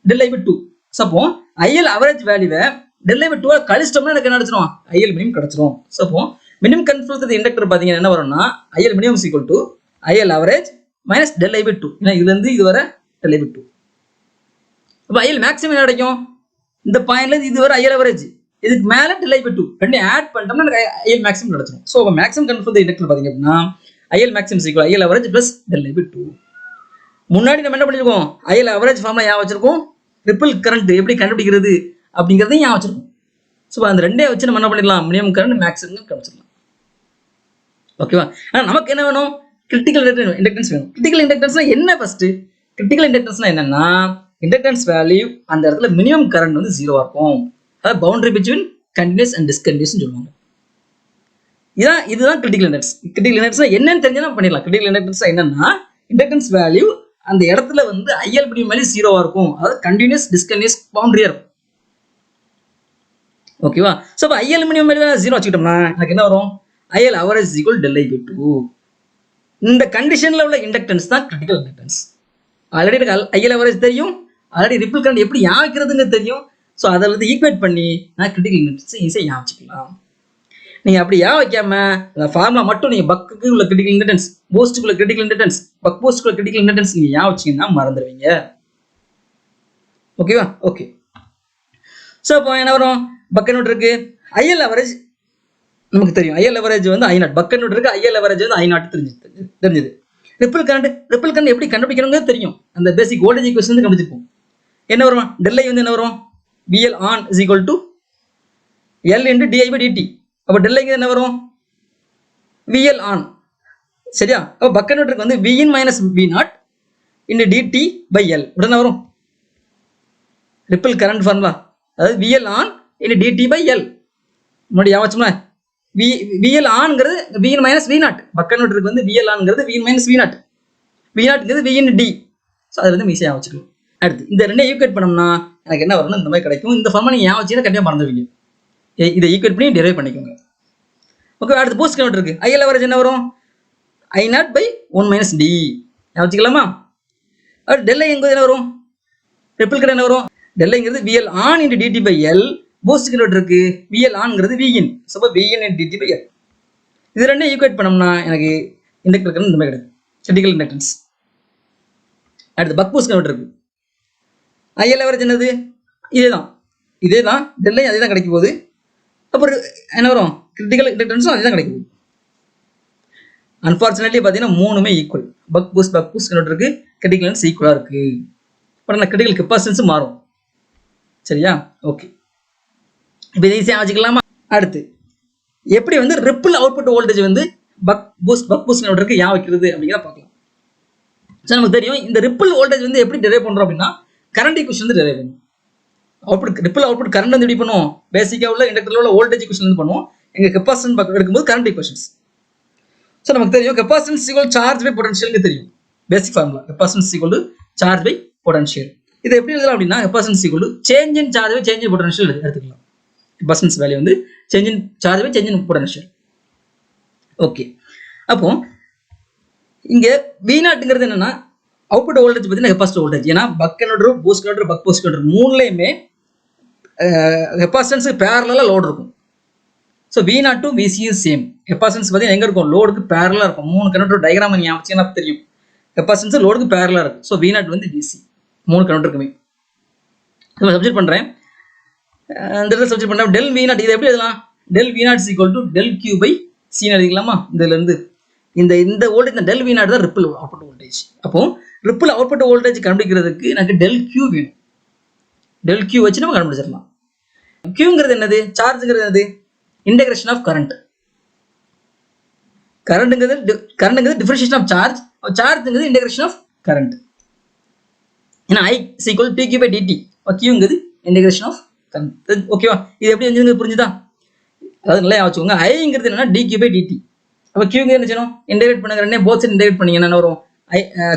∆I/2. ஸோ அப்போ ஐஎல் அவரேஜ் வேல்யூவை ∆I/2 கழிச்சிட்டோம்னா எனக்கு என்ன கிடைச்சிடும்? ஐஎல் மினிமம் கிடைச்சிடும். ஸோ அப்போ மினிமம் கன்ஃபியூஸ் இண்டக்டர் பார்த்தீங்கன்னா என்ன வரும்னா, IL minimum equal to IL average minus ∆I/2. ஏன்னா இதுல இருந்து இது வரை ∆I/2. அப்போ ஐஎல் மேக்ஸிமம் என்ன கிடைக்கும்? இந்த பாயிண்ட்ல இருந்து இது வரை ஐஎல் அவரேஜ், இதுக்கு மேல ∆I/2 ரெண்டு ஆட் பண்ணிட்டோம்னா எனக்கு ஐஎல் மேக்ஸிமம் கிடைச்சிடும். ஸோ அப்போ மேக்ஸிமம் கன்ஃபியூஸ் இண்டக்டர் பார்த்தீங்க அப்படின்னா IL maximum equal IL average plus ∆I/2. முன்னாடி நம்ம என்ன பண்ணிருக்கோம்? ஐஎல் அவரேஜ் ஃபார்ம்ல ஞாபகம் வச்சிருக்கோம், ரிப்பிள் கரண்ட் எப்படி கண்டுபிடிக்கிறது அப்படிங்கிறதையும் ஞாபகம் வச்சிருக்கோம். ஸோ அந்த ரெண்டே வச்சு நம்ம என்ன பண்ணிடலாம்? மினிமம் கரண்ட் மேக்ஸிமம் கண்டுபிடிச்சிடலாம். ஓகேவா? ஆனால் நமக்கு என்ன வேணும்? கிரிட்டிக்கல் இண்டக்டன்ஸ் வேணும். கிரிட்டிக்கல் இண்டக்டன்ஸ்னா என்ன? ஃபர்ஸ்ட் கிரிட்டிக்கல் இண்டக்டன்ஸ்னா என்னன்னா, இண்டக்டன்ஸ் வேல்யூ அந்த இடத்துல மினிமம் கரண்ட் வந்து 0 இருக்கும். அதாவது boundary between continuous and discontinuous சொல்லுவாங்க. இதுதான் கிரிட்டிக்கல் இண்டக்டன்ஸ். கிரிட்டிக்கல் இண்டக்டன்ஸ் என்னன்னு தெரிஞ்சா பண்ணிடலாம். கிரிட்டிக்கல் இண்டக்டன்ஸ் என்னன்னா, இண்டக்டன்ஸ் வேல்யூ அந்த இடத்துல வந்து ஐஎல் மினிமம் வேல்யூ 0 இருக்கும். அதாவது கண்டினியூஸ் டிஸ்கண்டினியூஸ் பவுண்டரியா இருக்கும். ஓகேவா? ஸோ அப்போ ஐஎல் மினிமம் வேல்யூ 0 வச்சுக்கிட்டோம்னா எனக்கு என்ன வரும்? IL average equal ∆I/2. இந்த கண்டிஷன்ல உள்ள இண்டக்டன்ஸ் தான் critical inductance. Already IL average தெரியும், ஆல்ரெடி ரிப்பிள் கரண்ட் எப்படி யாவிக்கிறதுங்க தெரியும். ஸோ அதை வந்து ஈக்குவேட் பண்ணி நான் கிரிட்டிக்கல் இண்டக்டன்ஸ் ஈஸியாக யாவிச்சிக்கலாம். நீங்க அப்படி வைக்காம ஃபார்முலா மட்டும் நீங்க பக்குக்கு உள்ள கிரிட்டிக்கல் இண்டக்டன்ஸ், பூஸ்டுக்குள்ள கிரிட்டிக்கல் இண்டக்டன்ஸ், பக் பூஸ்டுக்குள்ள கிரிட்டிக்கல் இண்டக்டன்ஸ் நீங்க வச்சீங்கன்னா மறந்துடுவீங்க. ஓகேவா? ஓகே. ஸோ இப்போ என்ன வரும்? பக் கன்வெர்ட்டருக்கு ஐஎல் அவரேஜ் நமக்கு தெரியும். ஐஎல் அவரேஜ் வந்து I0. பக் கன்வெர்ட்டருக்கு ஐஎல் அவரேஜ் வந்து I0 தெரிஞ்சது. ரிப்பிள் கரண்ட் எப்படி கண்டுபிடிக்கணுங்க தெரியும். அந்த பேசிக் வோல்டேஜ் ஈக்குவேஷன் வந்து கண்டுபிடிச்சிருப்போம். என்ன வரும்? ∆I வந்து என்ன வரும்? VL on is equal to L into di/dt. அப்போ ∆I என்ன வரும்? VL on. சரியா? அப்போ பக் கன்வெர்ட்டருக்கு வந்து Vin minus V0 into dt/L உடனே வரும் ரிப்பிள் கரண்ட் ஃபார்முலா. அதாவது VL on into dt/L. முன்னாடி யாவச்சுமா VL onங்கிறது Vin minus V0. பக் கன்வெர்ட்டருக்கு வந்து VL onங்கிறது Vin minus V0. V0ங்கிறது V into D. ஸோ அதில் வந்து ஈஸியாக வச்சுக்கலாம். அடுத்து இந்த ரெண்டே ஈக்குவேட் பண்ணோம்னா எனக்கு என்ன வரும்னு இந்த மாதிரி கிடைக்கும். இந்த ஃபார்மா நீங்கள் வச்சுன்னா கண்டிப்பாக மறந்துடுவீங்க. இதை ஈக்குவேட் பண்ணி டெரைவ் பண்ணிக்கோங்க. ஓகே. அடுத்து பூஸ்ட் கன்வெர்ட்டருக்கு ஐஎல் அவரேஜ் என்ன வரும்? I0/1 minus D வச்சுக்கலாமா? அடுத்து ∆I எங்க என்ன வரும்? ரிப்பிள் கரண்ட் என்ன வரும்? ∆Iங்கிறது VL on into dt/L. Boost கன்வெர்ட்டருக்கு VL onங்கிறது Vin. So Vin into dt/L. இது ரெண்டே ஈக்குவேட் பண்ணோம்னா எனக்கு இண்டக்டர் கரண்ட் இந்த மாதிரி கிடைக்கும், கிரிட்டிக்கல் இண்டக்டன்ஸ். அடுத்து பக் பூஸ்ட் கன்வெர்ட்டருக்கு ஐஎல் அவரேஜ் என்னது? இதே தான் ∆I அதே தான் கிடைக்கும் போது. அப்புறம் என்ன வரும்? கிரிட்டிக்கல் இண்டக்டன்ஸும் அதே தான் கிடைக்கும். அன்ஃபார்ச்சுனேட்லி பார்த்தீங்கன்னா மூணுமே ஈக்குவல். பக் பூஸ்ட் கன்வெர்ட்டருக்கு கிரிட்டிக்கல் இண்டக்டன்ஸ் ஈக்குவலாக இருக்கு. அப்புறம் அந்த கிரிட்டிக்கல் கெப்பாசிட்டன்ஸும் மாறும். சரியா? ஓகே. இப்போ ஈஸியாக வச்சுக்கலாமா? அடுத்து எப்படி வந்து ரிப்பிள் அவுட்புட் வோல்டேஜ் வந்து பக் பூஸ்ட் கன்வெர்ட்டருக்கு வைக்கிறது அப்படிங்கிறத பார்க்கலாம். ஸோ நமக்கு தெரியும் இந்த ரிப்பிள் வோல்டேஜ் வந்து எப்படி டெரைவ் பண்ணுறோம் அப்படின்னா, கரண்ட் ஈக்குவேஷன் வந்து டெரைவ் பண்ணும். ரிப்பிள் அவுட்புட் கரண்ட் வந்து எப்படி பண்ணுவோம்? பேசிக்காக உள்ள இண்டக்டர்ல உள்ள வோல்டேஜ் ஈக்குவேஷன் வந்து பண்ணுவோம். எங்க கெப்பாசிட்டன்ஸ் பக்கம் எடுக்கும்போது கரண்ட் ஈக்குவேஷன்ஸ். ஸோ நமக்கு தெரியும் capacitance equal charge by potential தெரியும். Basic formula capacitance equal charge by potential. இதை எப்படி எழுதலாம் அப்படின்னா, capacitance equal change in charge by change in potential எடுத்துக்கலாம். கெப்பாசிட்டன்ஸ் வேல்யூ வந்து change in charge by change in potential. Okay. அப்போ இங்க V0ங்கிறது என்னன்னா அவுட்புட் வோல்டேஜ் பார்த்தீங்கன்னா கெப்பாசிட்டர் வோல்டேஜ். ஏன்னா buck converter, boost converter, buck boost converter மூணுலையுமே கெப்பாசிட்டன்ஸுக்கு பேரலா லோடு இருக்கும். So V naught to VC is same. Capacitance பார்த்தீங்கன்னா எங்கே இருக்கும், லோடுக்கு பேரலாக இருக்கும். 3 கண்டக்டர் டயக்ராம் நீங்கள் அமைச்சிங்கன்னா தெரியும். கெப்பாசிட்டன்ஸ் லோடுக்கு பேரலாக இருக்கும். ஸோ வி நாட் வந்து விசி 3 கண்டக்டருக்குமே. நான் சப்ஜெக்ட் பண்ணுறேன். இந்த இடத்துல சப்ஜெக்ட் பண்ணுறேன். டெல் வி நாட் இது எப்படி எழுதலாம், del V not equal to del Q by சின்னு எழுதிக்கலாமா. இதுலேருந்து இந்த வோல்டேஜ், இந்த டெல் வி நாட் தான் ரிப்பிள் அவுட்புட் வோல்டேஜ். அப்போ ரிப்பிள் அவுட்புட் வோல்டேஜ் கண்டுபிடிக்கிறதுக்கு எனக்கு டெல் கியூ வேணும். டெல் கியூ வச்சு நம்ம கண்டுபிடிச்சிடலாம். கியூங்கிறது என்னது, சார்ஜுங்கிறது என்னது, இன்டகிரேஷன் ஆஃப் கரண்ட். கரண்ட்ங்கிறது டிஃபரன்ஷியேஷன் ஆஃப் சார்ஜ், சார்ஜ்ங்கிறது இன்டகிரேஷன் ஆஃப் கரண்ட். ஏன்னா I equal D Q by DT, கியூங்கிறது இன்டகிரேஷன் ஆஃப் கரண்ட். ஓகேவா, இது எப்படி வந்து புரிஞ்சுதா? அதாவது நல்லா வச்சுக்கோங்க. ஐங்கிறது என்னன்னா டி கியூ பை டிடி. அப்போ கியூங்க என்ன செய்யணும், இன்டகிரேட் பண்ணுங்க, போத் சைடு இன்டகிரேட் பண்ணீங்கன்னா என்ன வரும்,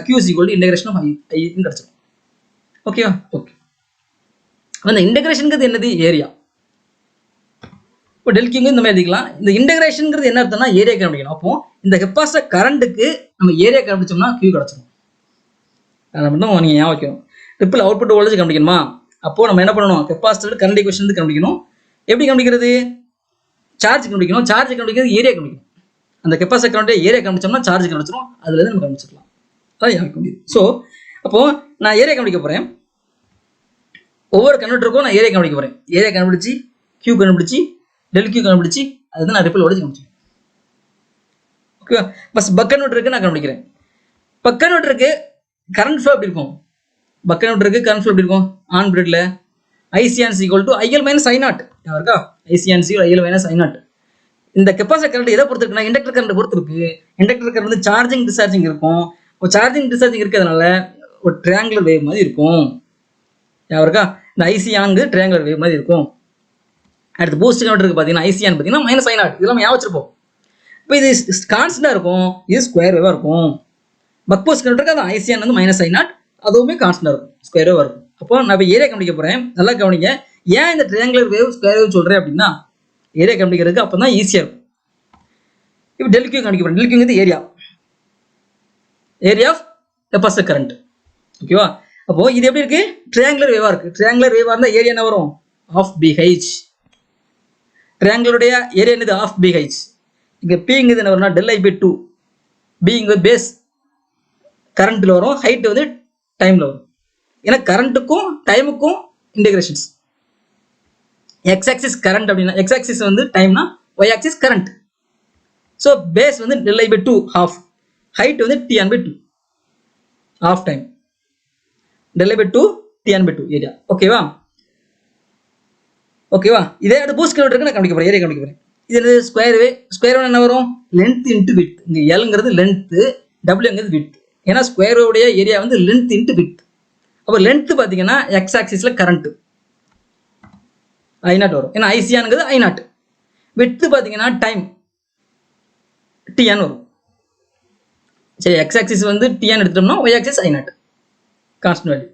Q equal to integration of ஐன்னு கிடச்சிடும். ஓகேவா, ஓகே. அந்த இன்டகிரேஷனுங்கிறது என்னது, ஏரியா. இப்போ டெல் கியூங்க இந்த மாதிரி எழுதிக்கலாம். இந்த இன்டகிரேஷனுங்கிறது என்ன அர்த்தம்னா ஏரியா கண்டுபிடிக்கணும். அப்போ இந்த கெப்பாசிட்டர் கரண்ட்டுக்கு நம்ம ஏரியா கண்டுபிடிச்சோம்னா கியூ கிடச்சிடும். அதை மட்டும் நீங்கள் ஞாபகம் வைக்கணும். ரிப்பிள் அவுட்புட் வோல்டேஜ் கண்டுபிடிக்கணுமா, அப்போ நம்ம என்ன பண்ணணும், கெப்பாசிட்டர் கரண்ட் ஈக்குவேஷன் கண்டுபிடிக்கணும். எப்படி கண்டுபிடிக்கிறது, சார்ஜ் கண்டுபிடிக்கணும். சார்ஜ் கண்டுபிடிக்கிறது ஏரியா கண்டுபிடிக்கணும். அந்த கெப்பாசிட்டர் கரண்ட் ஏரியா கண்டுபிடிச்சோம்னா சார்ஜ் கண்டுபிடிச்சிடும். அதுலேருந்து நம்ம கண்டுபிடிச்சிடலாம். அதான் ஞாபகம் முடியுது. ஸோ அப்போது நான் ஏரியா கண்டுபிடிக்க போகிறேன். ஒவ்வொரு கன்வெர்ட்டருக்கும் நான் ஏரியா கண்டுபிடிக்க போகிறேன். ஏரியா கண்டுபிடிச்சி கியூ கண்டுபிடிச்சி டெல் கியூ கண்டுபிடிச்சி அதுதான் நான் ரிப்பிள் வோல்டேஜ் கண்டுபிடிச்சேன். ஓகேவா, பஸ் பக் கன்வெர்ட்டருக்கு நான் கண்டுபிடிக்கிறேன். பக் கன்வெர்ட்டருக்கு கரண்ட் ஃப்ளோ எப்படி இருக்கும், பக் கன்வெர்ட்டருக்கு கரண்ட் ஃப்ளோ எப்படி இருக்கும், ஆன் பீரியட்ல IC on equal to IL minus I naught. இருக்கா, IC on IL minus I naught. இந்த கெப்பாசிட்டர் கரண்ட் எதை பொறுத்து இருக்குன்னா இண்டக்டர் கரண்ட் பொறுத்து இருக்கு. இண்டக்டர் கரண்ட் வந்து சார்ஜிங் டிஸ்சார்ஜிங் இருக்கும். சார்ஜிங் டிஸ்சார்ஜிங் இருக்கிறதுனால ஒரு ட்ரையாங்குலர் வேவ் மாதிரி இருக்கும். இருக்கா, இந்த ஐசிஆங்கு ட்ரையாங்குலர் வேவ் மாதிரி இருக்கும். அடுத்து பூஸ்ட் கன்வெர்ட்டருக்கு பார்த்தீங்கன்னா ஐசிஆன் பார்த்தீங்கன்னா மைனஸ் ஐ நாட். இதெல்லாம் ஞாபகம் வச்சிருப்போம். இப்போ இது கான்ஸ்டன்டாக இருக்கும், இது ஸ்கொயர் வேவாக இருக்கும். பக் பூஸ்ட் கன்வெர்ட்டருக்கு அது ஐசிஆன் வந்து மைனஸ் ஐ நாட், அதுவுமே கான்ஸ்டன்டாக இருக்கும், ஸ்கொயர் வேவாக இருக்கும். அப்போ நான் இப்போ ஏரியா கண்டுபிடிக்க போகிறேன். நல்லா கவனிங்க. ஏன் இந்த ட்ரையாங்குலர் வேவ் ஸ்கொயர் வேவ் சொல்கிறேன் அப்படின்னா ஏரியா கண்டுபிடிக்கிறதுக்கு அப்போ தான் ஈஸியாக இருக்கும். இப்போ டெல் கியூ கண்டுபிடிக்க போகிறேன். டெல் கியூங்கிறது ஏரியா ஆஃப் கெப்பாசிட்டர் கரண்ட். ஓகேவா, அப்போ இது எப்படி இருக்கு, ட்ரையாங்குலர் வேவா இருக்கு. ட்ரையாங்குலர் வேவா இருந்தால் ஏரியா என்ன வரும், ஆஃப் பிஹெச். ட்ரையாங்குலருடைய ஏரியா என்னது, ஆஃப் பிஹெச். இங்கே பிங்கிறது என்ன வரும்னா டெல் ஐ பை 2. பிங்கு பேஸ் கரண்ட்டில் வரும், ஹைட் வந்து டைமில் வரும். ஏன்னா கரண்ட்டுக்கும் டைமுக்கும் இன்டகிரேஷன்ஸ். எக்ஸ் ஆக்சிஸ் கரண்ட் அப்படின்னா எக்ஸ் ஆக்சிஸ் வந்து டைம்னா Y axis current. So base வந்து del I by 2 half, height வந்து T on by 2 half time. Del I by 2 T on by 2 area. ஓகேவா, ஓகேவா. இதே அடுத்து பூஸ்ட் கன்வெர்ட்டருக்கு நான் கண்டுபிடிக்க போகிறேன், ஏரியா கண்டுபிடிக்க போகிறேன். இது என்னது, ஸ்கொயர் வேவ். ஸ்கொயர் வேவ் என்ன வரும், லென்த் இன்ட்டு வித். இங்கே எல்ங்கிறது லென்த்து, டபிள்யூங்கிறது வித். ஏன்னா ஸ்கொயர் வேவுடைய ஏரியா வந்து லென்த் இன்ட்டு வித். அப்போ லென்த்து பார்த்தீங்கன்னா எக்ஸ் ஆக்சிஸில் கரண்ட்டு ஐ நாட் வரும். ஏன்னா ஐசிஆனுங்கிறது ஐ நாட். வித்து பார்த்தீங்கன்னா டைம் டிஎன் வரும். சரி, எக்ஸ் ஆக்சிஸ் வந்து டிஎன் எடுத்துட்டோம்னா Y axis I not constant value.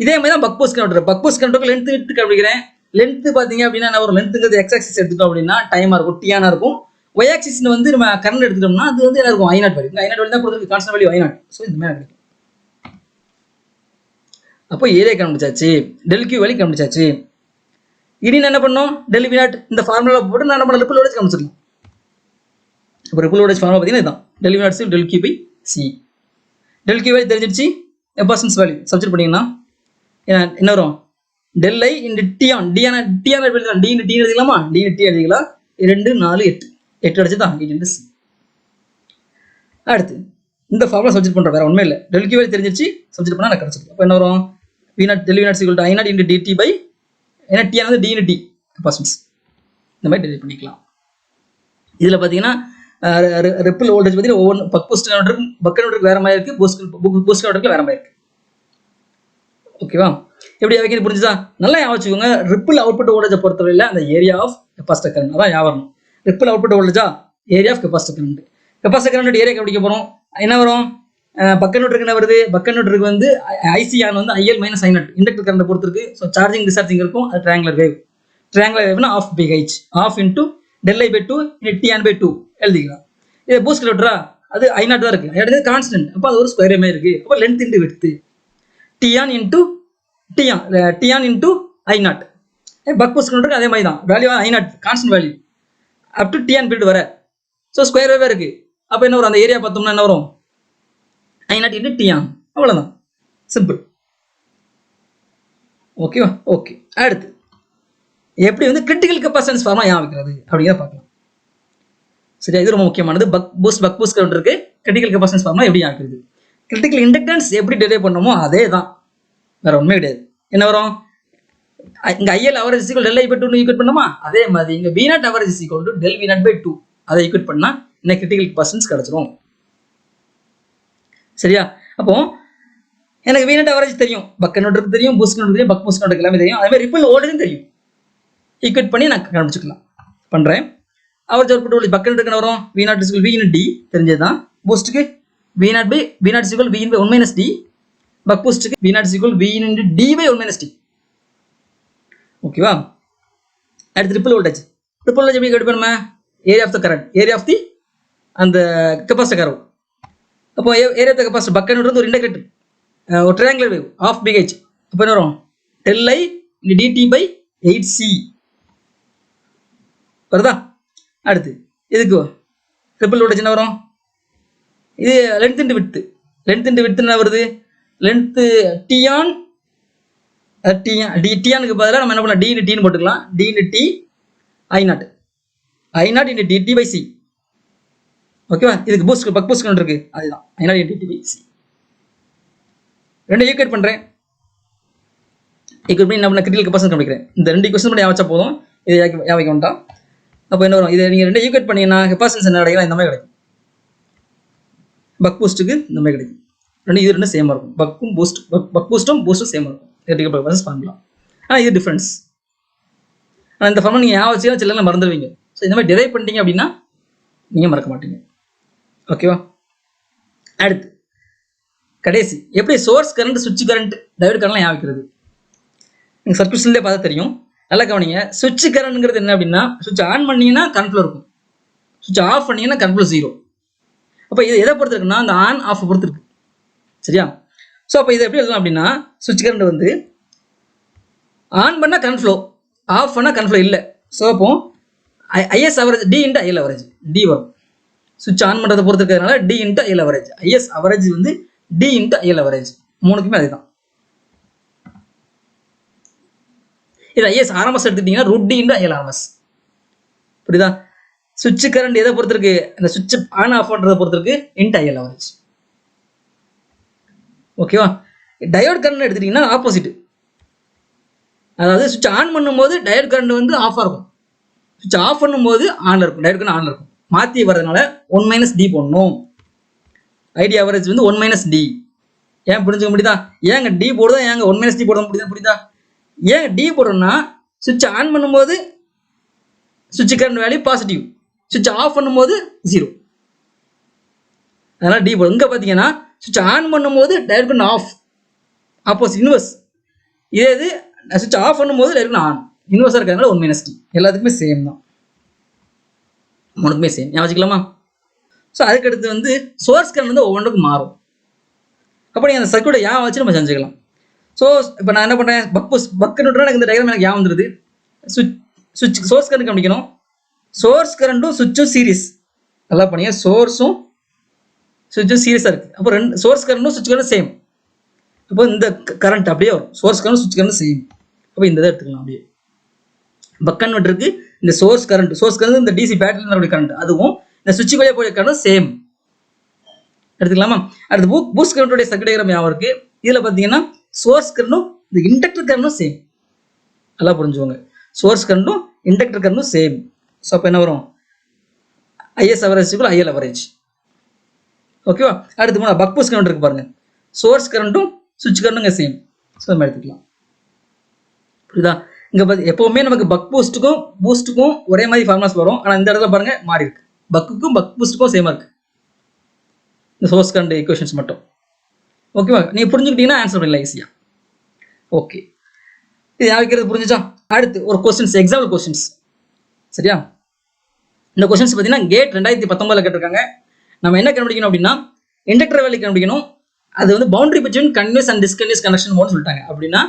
இதே மாதிரி தான் buck boost converter. Buck boost கன்வெர்ட்டருக்கு லென்த் வித்து கண்டுபிடிக்கிறேன். லென்த் பார்த்தீங்க அப்படின்னா என்ன வரும், லென்த்துங்கிறது எக்ஸ் ஆக்சிஸ் எடுத்துட்டோம் அப்படின்னா டைமாக இருக்கும், டிஎனாக இருக்கும். ஒய் ஆக்சிஸ் வந்து நம்ம கரண்ட் எடுத்துட்டோம்னா அது வந்து என்ன இருக்கும், I not value. I not value தான் கொடுத்துருக்கு, constant value I not. So இந்த மாதிரி கிடைக்கும். அப்போ ஏரியா கண்டுபிடிச்சாச்சு, டெல் கியூ வேல்யூ கண்டுபிடிச்சாச்சு. இனி என்ன பண்ணோம், டெல் வி நாட் இந்த ஃபார்முலா போட்டு நான் நம்ம ரிப்பிள் வோல்டேஜ் கண்டுபிடிச்சிடலாம். இப்போ ரிப்பிள் வோல்டேஜ் ஃபார்முலா பார்த்தீங்கன்னா இதுதான் del V naught C del Q by C. Del Q value தெரிஞ்சிடுச்சு. கெப்பாசிட்டன்ஸ் வேல்யூ சப்ஸ்டிட் பண்ணிங்கன்னா என்ன வரும், del I into T on. T on எழுதிக்கலாம், டி இன்டு டி எழுதிக்கலாமா, டி இன்டு டி எழுதிக்கலாம். 2 4 8 8 அடிச்சு தான் 8 இன்டு சி. அடுத்து இந்த ஃபார்முலா சப்ஸ்டிட் பண்ணுறோம், வேற ஒன்றுமே இல்லை. டெல் கியூ வேல்யூ தெரிஞ்சிருச்சு, சப்ஸ்டிட் பண்ணால் நான் கிடச்சிருக்கு. அப்போ என்ன வரும், V not del V not equal to I not into DT by, ஏன்னா டிஆன் வந்து டி இன்டு டி கெப்பாசிட்டன்ஸ். இந்த மாதிரி டெலிட் பண்ணிக்கலாம். இதில் பார்த்தீங்கன்னா ரிப்பிள் வோல்டேஜ் பார்த்தீங்கன்னா ஒவ்வொரு பக் பூஸ்ட் கன்வெர்ட்டருக்கு வேற மாதிரி இருக்குது, பூஸ்ட் கன்வெர்ட்டருக்கு வேற மாதிரி இருக்குது. ஓகேவா, எப்படி வைக்கிறது புரிஞ்சுதா? நல்லா ஞாபகம் வச்சுக்கோங்க. ரிப்பிள் அவுட்புட் வோல்டேஜை பொறுத்தவரையில் அந்த ஏரியா ஆஃப் கெப்பாசிட்டர் கரண்ட் அதான் ஞாபகம். ரிப்பிள் அவுட்புட் வோல்டேஜா, area of capacitor current. Capacitor current area கண்டுபிடிக்க போகிறோம். என்ன வரும், பக் கன்வெர்ட்டருக்கு என்ன வருது, பக் கன்வெர்ட்டருக்கு வந்து ஐசிஆன் வந்து IL minus I naught. Inductor current பொறுத்து இருக்கு. ஸோ சார்ஜிங் டிஸ்சார்ஜிங் இருக்கும். அது ட்ரையாங்குலர் வேவ். ட்ரையாங்குலர் வேவ்னா half BH, half into del I by 2 T on by 2 எழுதிக்கலாம். இது பூஸ்ட் கன்வெர்ட்டரா, அது ஐ நாட் தான் இருக்கு, அடுத்தது கான்ஸ்டன்ட். அப்போ அது ஒரு ஸ்கொயர் வேவ் இருக்கு. அப்போ length into width T on into T on into I nought. Buck boost கன்வெர்ட்டருக்கு அதே மாதிரி தான், value I not constant value. Up to T N period வர. ஸோ ஸ்கொயர் வேவே இருக்கு. அப்போ என்ன வரும், அந்த ஏரியா பார்த்தோம்னா என்ன வரும், I0 இன்ட்டு டிஎன். அவ்வளோதான், சிம்பிள். ஓகேவா? ஓகே. அடுத்து எப்படி வந்து கிரிட்டிக்கல் கெப்பாசிட்டன்ஸ் ஃபார்மா ஏன் வைக்கிறது அப்படிங்கிறத பார்க்கலாம். சரியா? இது ரொம்ப முக்கியமானது. பக் பூஸ்ட் கவுண்டருக்கு கிரிட்டிக்கல் கெப்பாசிட்டன்ஸ் ஃபார்மா எப்படி ஆக்குறது. கிரிட்டிக்கல் இண்டக்டன்ஸ் எப்படி டெரைவ் பண்ணணுமோ அதே தான், வேற ஒன்றுமே கிடையாது. என்ன வரும், இங்க IL average equal del I by 2 equate பண்ணோமா, அதே மாதிரி இங்க V0 average equal to del V0 by 2 அதை ஈக்குவேட் பண்ணா என்ன கிரிட்டிக்கல் கெப்பாசிட்டன்ஸ் கிடைச்சிரும். சரியா? அப்போ எனக்கு V0 அவரேஜ் தெரியும், பக் கன்வெர்ட்டருக்கு தெரியும், பூஸ்ட் கன்வெர்ட்டருக்கு தெரியும், பக் பூஸ்ட் கன்வெர்ட்டருக்கு எல்லாமே தெரியும். அதே மாதிரி ரிப்பிள் வோல்டேஜும் தெரியும். ஈக்குவேட் பண்ணி நான் கண்டுபிடிச்சிக்கலாம். பண்றேன். அவரேஜ் அவுட்புட் வோல்டேஜ் பக் கன்வெர்ட்டருக்கு வரும் V0 equal V into D தெரிஞ்சதுதான். பூஸ்ட்க்கு V0 by V0 equal V by 1 minus D. Buck பூஸ்ட்க்கு V0 equal V into D by 1 minus D. ஓகேவா? அடுத்து ரிப்பிள் வோல்டேஜ் எப்படி கட் பண்ணுமா, area of the current, area of the அந்த capacitor curve. அப்போ area of the capacitor buck converter ஒரு inductor, ஒரு triangular wave of BH. அப்போ என்ன வரும், del I into DT by 8C வருதா? அடுத்து இதுக்கு ரிப்பிள் வோல்டேஜ் என்ன வரும், இது length into width. Length into width என்ன வருது, லென்த்து டிஆன் டிஆனுக்கு பதிலாக நம்ம என்ன பண்ணலாம், டி இன்டு டின்னு போட்டுக்கலாம். D into D I0 into DT by C. ஓகேவா? இதுக்கு பக் பூஸ்ட் கவுண்டர் இருக்கு, அதுதான் I0 into DT by C. ரெண்டு ஈக்குவேட் பண்றேன். ஈக்குவேட் பண்ணி நம்ம கிரிட்டிக்கல் கெப்பாசிட்டன்ஸ் கண்டுபிடிக்கிறேன். இந்த ரெண்டு ஈக்குவேஷன் மட்டும் ஞாபகம் வச்சா போதும், இது ஞாபகம் வைக்க வேண்டாம். அப்போ என்ன வரும், இதை நீங்கள் ரெண்டு ஈக்குவேட் பண்ணீங்கன்னா கெப்பாசிட்டன்ஸ் என்ன கிடைக்கும், இந்த மாதிரி கிடைக்கும். பக் பூஸ்ட்டுக்கு இந்த மாதிரி கிடைக்கும். இது ரெண்டும் சேமாக இருக்கும். பக் பூஸ்ட்டும் சேமாக இருக்கும். Critical capacitance formula. ஆனால் இது டிஃபரன்ஸ். ஆனால் இந்த ஃபார்முலா நீங்கள் ஞாபகம் வச்சு சில மறந்துடுவீங்க. ஸோ இந்த மாதிரி டிரைவ் பண்ணிட்டீங்க அப்படின்னா நீங்கள் மறக்க மாட்டீங்க. ஓகேவா? அடுத்து கடைசி எப்படி சோர்ஸ் கரண்ட், சுவிட்ச் கரண்ட், டையோடு கரண்ட்லாம் ஞாபகம். நீங்கள் சர்க்யூட்லேயே பார்த்தா தெரியும். நல்லா கவனிங்க. சுவிட்ச் கரண்ட்ங்கிறது என்ன அப்படின்னா, சுவிட்ச் ஆன் பண்ணீங்கன்னா கரண்ட் ஃப்ளோ இருக்கும், சுவிட்ச் ஆஃப் பண்ணீங்கன்னா கரண்ட் ஃப்ளோ 0. அப்போ இது எதை பொறுத்து இருக்குன்னா, அந்த ஆன் ஆஃப் பொறுத்து இருக்கு. சரியா? ஸோ அப்போ இதை எப்படி எழுதலாம் அப்படின்னா, சுவிட்ச் கரண்ட் வந்து ஆன் பண்ணால் கரண்ட் ஃப்ளோ, ஆஃப் பண்ணால் கரண்ட் ஃப்ளோ இல்லை. ஸோ அப்போ IS average D into IL average D வரும். சுவிட்ச் ஆன் பண்ணுறதை பொறுத்து இருக்கிறதுனால D into IL average, IS average வந்து D இன்ட்டு IL அவரேஜ், மூணுக்குமே அதுதான். இது IS RMS எடுத்துக்கிட்டீங்கன்னா root D into IL RMS. புரியுதா? சுவிட்ச் கரண்ட் எதை பொறுத்து இருக்கு, இந்த சுவிட்ச் ஆன் ஆஃப் பண்ணுறதை பொறுத்து இருக்கு, இன்ட்டு IL அவரேஜ். ஓகேவா? டயோட் கரண்ட் எடுத்துட்டீங்கன்னா ஆப்போசிட். அதாவது சுவிட்ச் ஆன் பண்ணும்போது டயோட் கரண்ட் வந்து ஆஃபாக இருக்கும், சுவிட்ச் ஆஃப் பண்ணும்போது ஆன்ல இருக்கும், டயோட் கரண்ட் ஆன்ல இருக்கும். மாற்றி வரதுனால 1 மைனஸ் டி போடணும். ஐடி அவரேஜ் வந்து 1 மைனஸ் டி. ஏன் புரிஞ்சுக்க முடியுதா? ஏங்க டி போடுதா, ஏங்க 1 மைனஸ் டி போட புரியுதா? ஏன் டி போடுறோம்னா, சுவிட்ச் ஆன் பண்ணும்போது சுவிட்ச் கரண்ட் வேல்யூ பாசிட்டிவ், சுவிட்ச் ஆஃப் பண்ணும்போது 0. அதனால டி போடும். இங்கே பார்த்தீங்கன்னா சுவிட்ச் ஆன் பண்ணும்போது diode current off, opposite inverse. இதே இது சுவிட்ச் ஆஃப் பண்ணும்போது டயோட் கரண்ட் ஆன், இன்வர்ஸாக இருக்கிறதுனால 1 மைனஸ் டி. எல்லாத்துக்குமே சேம் தான், மூணுக்குமே சேம். ஞாபகம் வச்சுக்கலாமா? ஸோ அதுக்கடுத்து வந்து சோர்ஸ் கரண்ட் வந்து ஒவ்வொன்றுக்கும் மாறும். அப்போ நீங்கள் அந்த சர்க்யூட்டை ஞாபகம் வச்சு நம்ம செஞ்சுக்கலாம். ஸோ இப்போ நான் என்ன பண்ணுறேன், பக் கன்வெர்ட்டர் எனக்கு இந்த டயக்ராம் எனக்கு ஞாபகம் வந்துருது. சுவிட்ச் சோர்ஸ் கரண்ட் கண்டுபிடிக்கணும். சோர்ஸ் கரண்ட்டும் சுவிட்சும் சீரிஸ். நல்லா பண்ணீங்க, சோர்ஸும் சுவிட்சும் சீரியஸாக இருக்குது. அப்போ ரெண்டு சோர்ஸ் கரண்ட்டும் சுவிட்ச் கரண்ட் சேம். அப்போ இந்த கரண்ட் அப்படியே வரும், சோர்ஸ் கரண்ட் சுவிட்ச் கரண்ட் சேம். அப்போ இந்த இதை எடுத்துக்கலாம் அப்படியே. பக் கன்வெர்ட்டருக்கு இந்த சோர்ஸ் கரண்ட் இந்த டிசி பேட்டரி கரண்ட், அதுவும் இந்த சுவிட்ச் வழியாக போய் கரண்ட் சேம் எடுத்துக்கலாமா? அடுத்து பூஸ்ட் கரண்ட்டுடைய சர்க்யூட் டயக்ராம் ஞாபகம் இருக்கு. இதில் பார்த்தீங்கன்னா சோர்ஸ் கரண்ட்டும் இந்த இண்டக்டர் கரண்ட்டும் சேம். நல்லா புரிஞ்சுவாங்க, சோர்ஸ் கரண்ட்டும் இண்டக்டர் கரண்ட்டும் சேம். ஸோ அப்போ என்ன வரும், IS அவரேஜ் IL அவரேஜ். ஓகேவா? அடுத்து பக் பூஸ்ட் கரண்ட் இருக்கு பாருங்க, சோர்ஸ் கரண்ட்டும் சுவிட்ச் கரண்ட்டுங்க சேம். ஸோ நம்ம எடுத்துக்கலாம். புரியுதா? இங்கே பார்த்து எப்போவுமே நமக்கு பக் பூஸ்ட்டுக்கும் ஒரே மாதிரி ஃபார்முலாஸ் வரும். ஆனால் இந்த இடத்துல பாருங்க மாறி இருக்கு, பக்குக்கும் பக் பூஸ்ட்டுக்கும் சேமாக இருக்கு இந்த சோர்ஸ் கரண்ட் ஈக்குவேஷன்ஸ் மட்டும். ஓகேவா? நீங்கள் புரிஞ்சுக்கிட்டீங்கன்னா ஆன்சர் பண்ணலாம் ஈஸியாக. ஓகே, இது யாருக்கிறது புரிஞ்சுச்சா? அடுத்து ஒரு கொஸ்டின்ஸ், எக்ஸாம்பிள் கொஸ்டின்ஸ். சரியா? இந்த கொஸ்டின்ஸ் பார்த்தீங்கன்னா கேட் 2019 கேட்டிருக்காங்க. நம்ம என்ன கண்டுபிடிக்கணும் அப்படின்னா, இண்டக்டர் வேல்யூ கண்டுபிடிக்கணும். அது வந்து boundary between continuous and discontinuous connection மோட்னு சொல்லிட்டாங்க. அப்படின்னா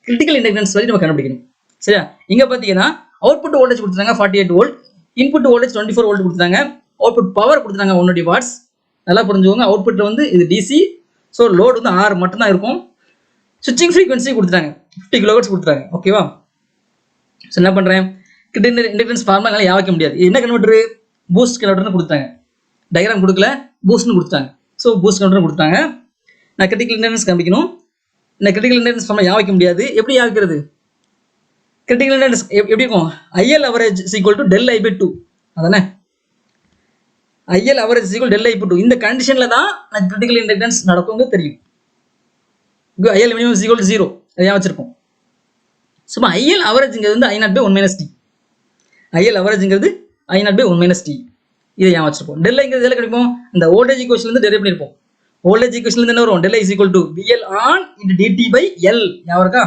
கிரிட்டிக்கல் இண்டக்டன்ஸ் வேல்யூ நம்ம கண்டுபிடிக்கணும். சரியா? இங்கே பார்த்தீங்கன்னா அவுட்புட் வோல்டேஜ் கொடுத்துருக்காங்க 48 வோல்ட், இன்புட் வோல்டேஜ் 24 வோல்ட் கொடுத்துட்டாங்க, அவுட்புட் பவர் கொடுத்துட்டாங்க 120 வாட்ஸ். நல்லா புரிஞ்சுக்கோங்க, அவுட்புட் வந்து இது டிசி, ஸோ லோடு வந்து 6 மட்டும் தான் இருக்கும். சுவிட்சிங் ஃப்ரீக்வன்சி கொடுத்துட்டாங்க 50 கிலோஹெர்ட்ஸ் கொடுத்துட்டாங்க. ஓகேவா? ஸோ என்ன பண்ணுறேன், இண்டக்டன்ஸ் ஃபார்முலா என்னால் யாவைக்க முடியாது. என்ன கன்வெர்டர், பூஸ்ட் கன்வெர்டர்னு கொடுத்தாங்க. டயக்ராம் கொடுக்கல, பூஸ்ட்னு கொடுத்தாங்க. ஸோ பூஸ்ட் கன்வெர்டர் கொடுத்தாங்க. நான் கிரிட்டிக்கல் இண்டக்டன்ஸ் காமிக்கணும். இந்த கிரிட்டிக்கல் இண்டக்டன்ஸ் ஃபார்முலா யாவைக்க முடியாது. எப்படி யாவைக்கிறது? கிரிட்டிக்கல் இண்டக்டன்ஸ் எப்படி இருக்கும்? IL average equal to del I/2 அதானே? IL average equal del I/2. இந்த கண்டிஷன்ல தான் நான் கிரிட்டிக்கல் இண்டக்டன்ஸ் நடக்கும்னு தெரியும். IL மினிமம் ஈக்குவல் டு 0 அதையா வச்சிருக்கோம். சும்மா IL அவரேஜ்ங்கிறது வந்து I0/1 - T. IL அவரேஜ்ங்கிறது I0/1 - T. இதை ஏன் வச்சிருப்போம். டெல்லைங்கிறது எதில் கிடைக்கும்? இந்த வோல்டேஜ் ஈக்குவேஷன்ல இருந்து டெரைவ் பண்ணிருப்போம். வோல்டேஜ் ஈக்குவேஷன்ல இருந்து என்ன வரும்? del is equal to VL on into dt/L. ஞாபகம் இருக்கா?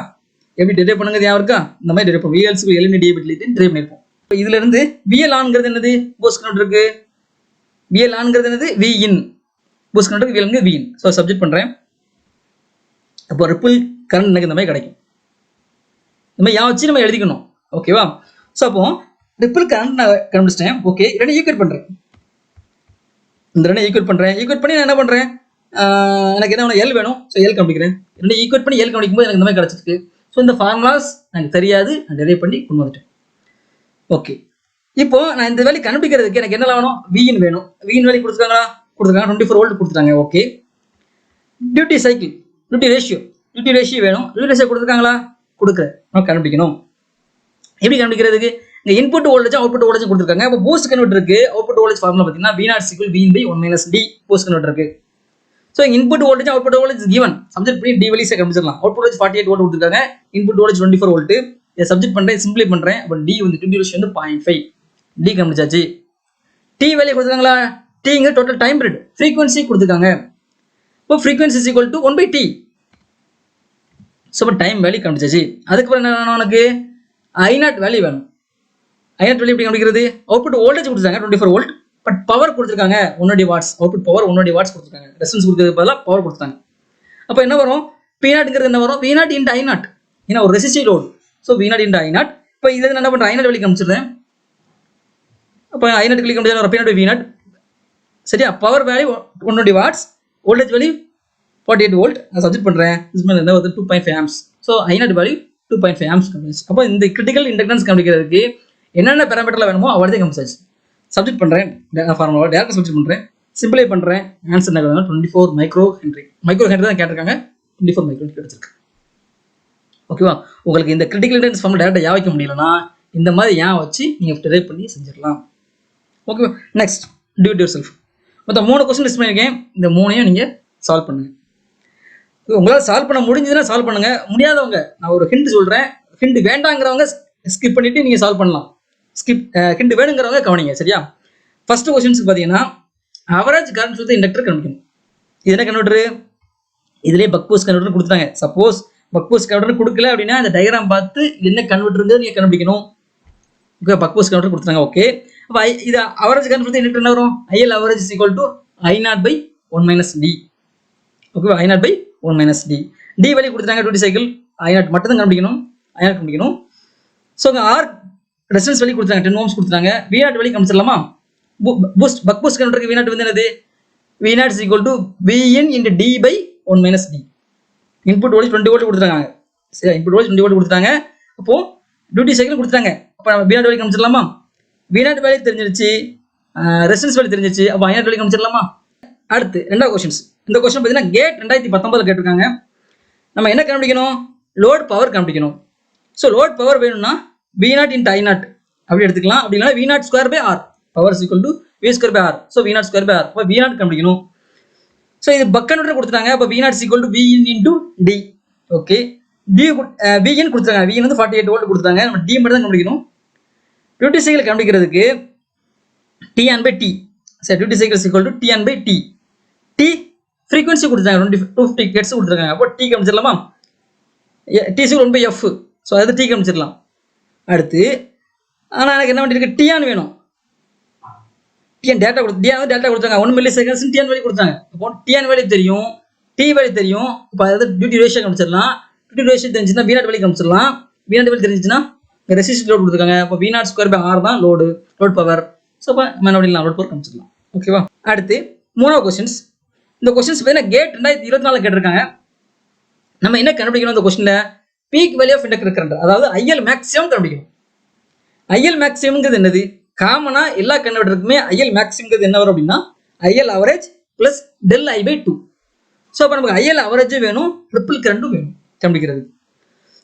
எப்படி டெரைவ் பண்ணுங்க ஞாபகம் இருக்கா? இந்த மாதிரி டெரைவ் பண்ணுவோம். VL = L into d/dt derive பண்ணிருப்போம். இப்போ இதுல இருந்து VL onங்கிறது என்னது? பூஸ்ட் கன்வெர்ட்டருக்கு VL onங்கிறது என்னது? V in. பூஸ்ட் கன்வெர்ட்டருக்கு VL ங்கிறது V in. ஸோ சப்ஜெக்ட் பண்றேன். அப்போ ரிப்பிள் கரண்ட் எனக்கு இந்த மாதிரி கிடைக்கும். இந்த மாதிரி வச்சு நம்ம எழுதிக்கணும். ஓகேவா? ஸோ அப்போ ரிப்பிள் கரண்ட் நான் கண்டுபிடிச்சிட்டேன். ஓகே, ரெண்டு ஈக்குவேட் பண்றேன். இந்த ரெண்டு ஈக்குவேட் பண்றேன். ஈக்குவேட் பண்ணி நான் என்ன பண்றேன், எனக்கு என்ன வேணும்? எல் வேணும். ஸோ எல் கண்டுபிடிக்கிறேன். ரெண்டு ஈக்குவேட் பண்ணி எல் கண்டுபிடிக்கும் போது எனக்கு இந்த மாதிரி கிடைச்சிருக்கு. ஸோ இந்த ஃபார்முலாஸ் எனக்கு தெரியாது, நான் டெரைவ் பண்ணி கொண்டு வந்துட்டேன். ஓகே, இப்போ நான் இந்த வேல்யூ கண்டுபிடிக்கிறதுக்கு எனக்கு என்ன வேணும்? வின் வேணும். வின் வேல்யூ கொடுத்துருக்காங்களா? கொடுத்துருக்காங்க. 24 வோல்ட் கொடுத்துட்டாங்க. Okay, duty cycle, duty ratio வேணும். டியூட்டி ரேஷியோ கொடுத்துருக்காங்களா? கொடுக்குறேன். நம்ம கண்டுபிடிக்கணும். எப்படி கண்டுபிடிக்கிறதுக்கு? இங்கே இன்புட் வோல்டேஜ் அவுட்புட் வோல்டேஜ் கொடுத்துருக்காங்க. இப்போ பூஸ்ட் கன்வெர்ட்டருக்கு அவுட்புட் வோல்டேஜ் ஃபார்முலா பார்த்தீங்கன்னா V0 = Vin/1 - D. பூஸ்ட் கன்வெர்ட்டருக்கு so input voltage output voltage given. Subject பண்ணி டி வேல்யூஸை கண்டுபிடிச்சிடலாம். அவுட்புட் வோல்டேஜ் 48 வோல்ட் கொடுத்துருக்காங்க. Input voltage 24 volt. இதை சப்ஜெக்ட் பண்ணுறேன், சிம்பிளை பண்ணுறேன். அப்போ டி வந்து டியூரேஷன் வந்து 0.5. டி கண்டுபிடிச்சாச்சு. டி வேல்யூ கொடுத்துருக்காங்களா? டிங்க டோட்டல் டைம் பீரியட், ஃப்ரீக்வன்சி கொடுத்துருக்காங்க. இப்போ frequency is equal to 1/T. So இப்போ டைம் வேல்யூ கண்டுபிடிச்சாச்சு. அதுக்கப்புறம் என்ன வேணும் உனக்கு? I0 வேல்யூ வேணும். I0 வேல்யூ எப்படி கண்டுபிடிக்கிறது? அவுட்புட் வோல்டேஜ் கொடுத்துருக்காங்க 24 வோல்ட், பட் பவர் கொடுத்துருக்காங்க 120 வாட்ஸ். அவுட்புட் பவர் 120 வாட்ஸ் கொடுத்துருக்காங்க. ரெசிஸ்டன்ஸ் கொடுக்கறதுக்கு பதிலாக பவர் கொடுத்தாங்க. அப்போ என்ன வரும்? P0ங்கிறது என்ன வரும்? V0 × I0. ஏன்னா ஒரு resistive load. So V0 × I0. இப்போ இதை என்ன பண்ணுறேன்? I0 value காமிச்சிருந்தேன். அப்போ I0 கிளிக் பண்ணுறது P0 V0. சரியா? Power value 120 watts, voltage value 48 volt. நான் சப்ஜெக்ட் பண்ணுறேன். இது மேலே என்ன வருது? 2.5 arms. So I0 value 2.5 arms கண்டுபிடிச்சு. அப்போ இந்த கிரிட்டிக்கல் இண்டக்டன்ஸ் கண்டுபிடிக்கிறதுக்கு என்னென்ன பேராமீட்டர்ல வேணுமோ அவ்வளோதே கண்டுபிடிச்சாச்சு. சப்ஜெக்ட் பண்ணுறேன், ஃபார்முலா டேரக்டாக சப்ஜெக்ட் பண்ணுறேன், சிம்பிளை பண்ணுறேன். ஆன்சர் என்ன வேணும்? 24 மைக்ரோ ஹென்ரி. மைக்ரோ ஹென்ரி தான் கேட்டிருக்காங்க. 24 மைக்ரோ ஹென்ரி கிடைச்சிருக்கு. ஓகேவா? உங்களுக்கு இந்த கிரிட்டிக்கல் இண்டக்டன்ஸ் ஃபார்முலா டேரக்டாக யா வைக்க முடியலன்னா இந்த மாதிரி யா வச்சு நீங்கள் டெரைவ் பண்ணி செஞ்சிடலாம். ஓகேவா? Next, do it yourself. மொத்தம் 3 கொஸ்டின் லிஸ்ட் பண்ணியிருக்கேன். இந்த 3ஐயும் நீங்கள் சால்வ் பண்ணுங்க. உங்களால் சால்வ் பண்ண முடிஞ்சதுன்னா சால்வ் பண்ணுங்க. முடியாதவங்க நான் ஒரு ஹிண்ட் சொல்கிறேன். ஹிண்ட் வேண்டாங்கிறவங்க ஸ்கிப் பண்ணிட்டு நீங்கள் சால்வ் பண்ணலாம். ஹிண்ட் வேணுங்கிறவங்க கவனிங்க. சரியா? ஃபர்ஸ்ட் கொஸ்டின்ஸ்க்கு பார்த்தீங்கன்னா அவரேஜ் கரண்ட் வித் இண்டக்டர் கண்டுபிடிக்கணும். இது என்ன கன்வெர்ட்டர்? இதுலேயே பக் பூஸ்ட் கன்வெர்ட்டர் கொடுத்துட்டாங்க. சப்போஸ் பக் பூஸ்ட் கன்வெர்ட்டர் கொடுக்கல அப்படின்னா இந்த டயக்ராம் பார்த்து என்ன கன்வெர்ட்டருங்கிறது நீங்கள் கண்டுபிடிக்கணும். ஓகே, பக் பூஸ்ட் கன்வெர்ட்டர் கொடுத்துட்டாங்க. ஓகே, அப்போ இது அவரேஜ் கரண்ட் வித் இண்டக்டர் என்ன வரும்? IL average is equal to I0/1 - D. Okay, I0/1 - D. D value கொடுத்துட்டாங்க. டியூட்டி சைக்கிள் I0 மட்டும் தான் கண்டுபிடிக்கணும். I0 கண்டுபிடிக்கணும். ஸோ ஆர் ரெசிஸ்டன்ஸ் வேல்யூ கொடுத்தாங்க 10 ஓம்ஸ் கொடுத்தாங்க. V0 வேல்யூ காமிச்சிடலாமா? பக் பூஸ்ட் கன்வெர்ட்டருக்கு V0 வந்து என்னது? V0 is equal to Vin into D/1 - D. Input voltage 20 volt கொடுத்துட்டாங்க. சரி, இன்புட் வோல்டேஜ் 20 வோல்ட் கொடுத்துட்டாங்க. அப்போ டியூட்டி சைக்கிள் கொடுத்துட்டாங்க. அப்போ நம்ம V0 வேல்யூ காமிச்சிடலாமா? V0 வேல்யூ தெரிஞ்சிருச்சு, ரெசிஸ்டன்ஸ் வேல்யூ தெரிஞ்சிருச்சு. அப்போ I0 வேல்யூ காமிச்சிடலாமா? அடுத்து ரெண்டாவது கொஸ்டின்ஸ். இந்த கொஸ்டின் பார்த்தீங்கன்னா கேட் 2019 கேட்டிருக்காங்க. நம்ம என்ன கண்டுபிடிக்கணும்? லோட் பவர் கண்டுபிடிக்கணும். ஸோ லோட் பவர் வேணும்னா V0 × I0 அப்படி எடுத்துக்கலாம். அப்படி இல்லைனா V0² R. Power is equal to V²/R. So V0² R. அப்போ V0 கண்டுபிடிக்கணும். ஸோ இது பக் கன்வெர்ட்டர் கொடுத்துட்டாங்க. அப்போ V0 is equal to Vin into D. Okay, Vin கொடுத்துட்டாங்க. Vin வந்து 48 வோல்ட் கொடுத்துட்டாங்க. நம்ம D மட்டும் தான் கண்டுபிடிக்கணும். டியூட்டி சைக்கிள் கண்டுபிடிக்கிறதுக்கு T/T. சரி, duty cycle is equal to T/T. T frequency கொடுத்தாங்க 250 ஹெர்ட்ஸ் கொடுத்துருக்காங்க. அப்போ T கண்டுபிடிச்சிடலாமா? T is equal to 1/F. So அது T கண்டுபிடிச்சிடலாம். அடுத்து ஆனால் எனக்கு என்ன பண்ணிருக்கு? டிஆன் வேணும். டிஎன் டேட்டா கொடுத்தாங்க. 1 மில்லி செகண்ட்ஸ் டிஎன் வேல்யூ கொடுத்தாங்க. அப்போ டிஎன் வேல்யூ தெரியும், டி வேல்யூ தெரியும். இப்போ அதாவது டியூட்டி ரேஷியோ கண்டுபிடிச்சிடலாம். டியூட்டி ரேஷியோ தெரிஞ்சுன்னா V0 வேல்யூ கண்டுபிடிச்சிடலாம். V0 வேல்யூ தெரிஞ்சுன்னா ரெசிஸ்ட் லோட் கொடுத்துருக்காங்க. அப்போ V0 ஸ்கொயர் பை R தான் லோடு பவர். ஸோ அப்போ மறுபடியும் லோட் பவர் காமிச்சிடலாம். ஓகேவா? அடுத்து 3வது கொஸ்டின்ஸ். இந்த கொஸ்டின்ஸ் பார்த்தீங்கன்னா கேட் 2024 கேட்டிருக்காங்க. நம்ம என்ன கண்டுபிடிக்கணும் இந்த கொஸ்டின்ல? Peak value of inductor current, அதாவது IL மேக்ஸிமம் கண்டுபிடிக்கணும். IL மேக்ஸிமம்ங்கிறது என்னது? காமனா எல்லா கன்வெர்ட்டருக்குமே IL மேக்ஸிமம்ங்கிறது என்ன வரும் அப்படின்னா IL average plus del I by 2. So அப்போ நமக்கு IL அவரேஜும் வேணும், ரிப்பிள் கரண்ட்டும் வேணும் கண்டுபிடிக்கிறது.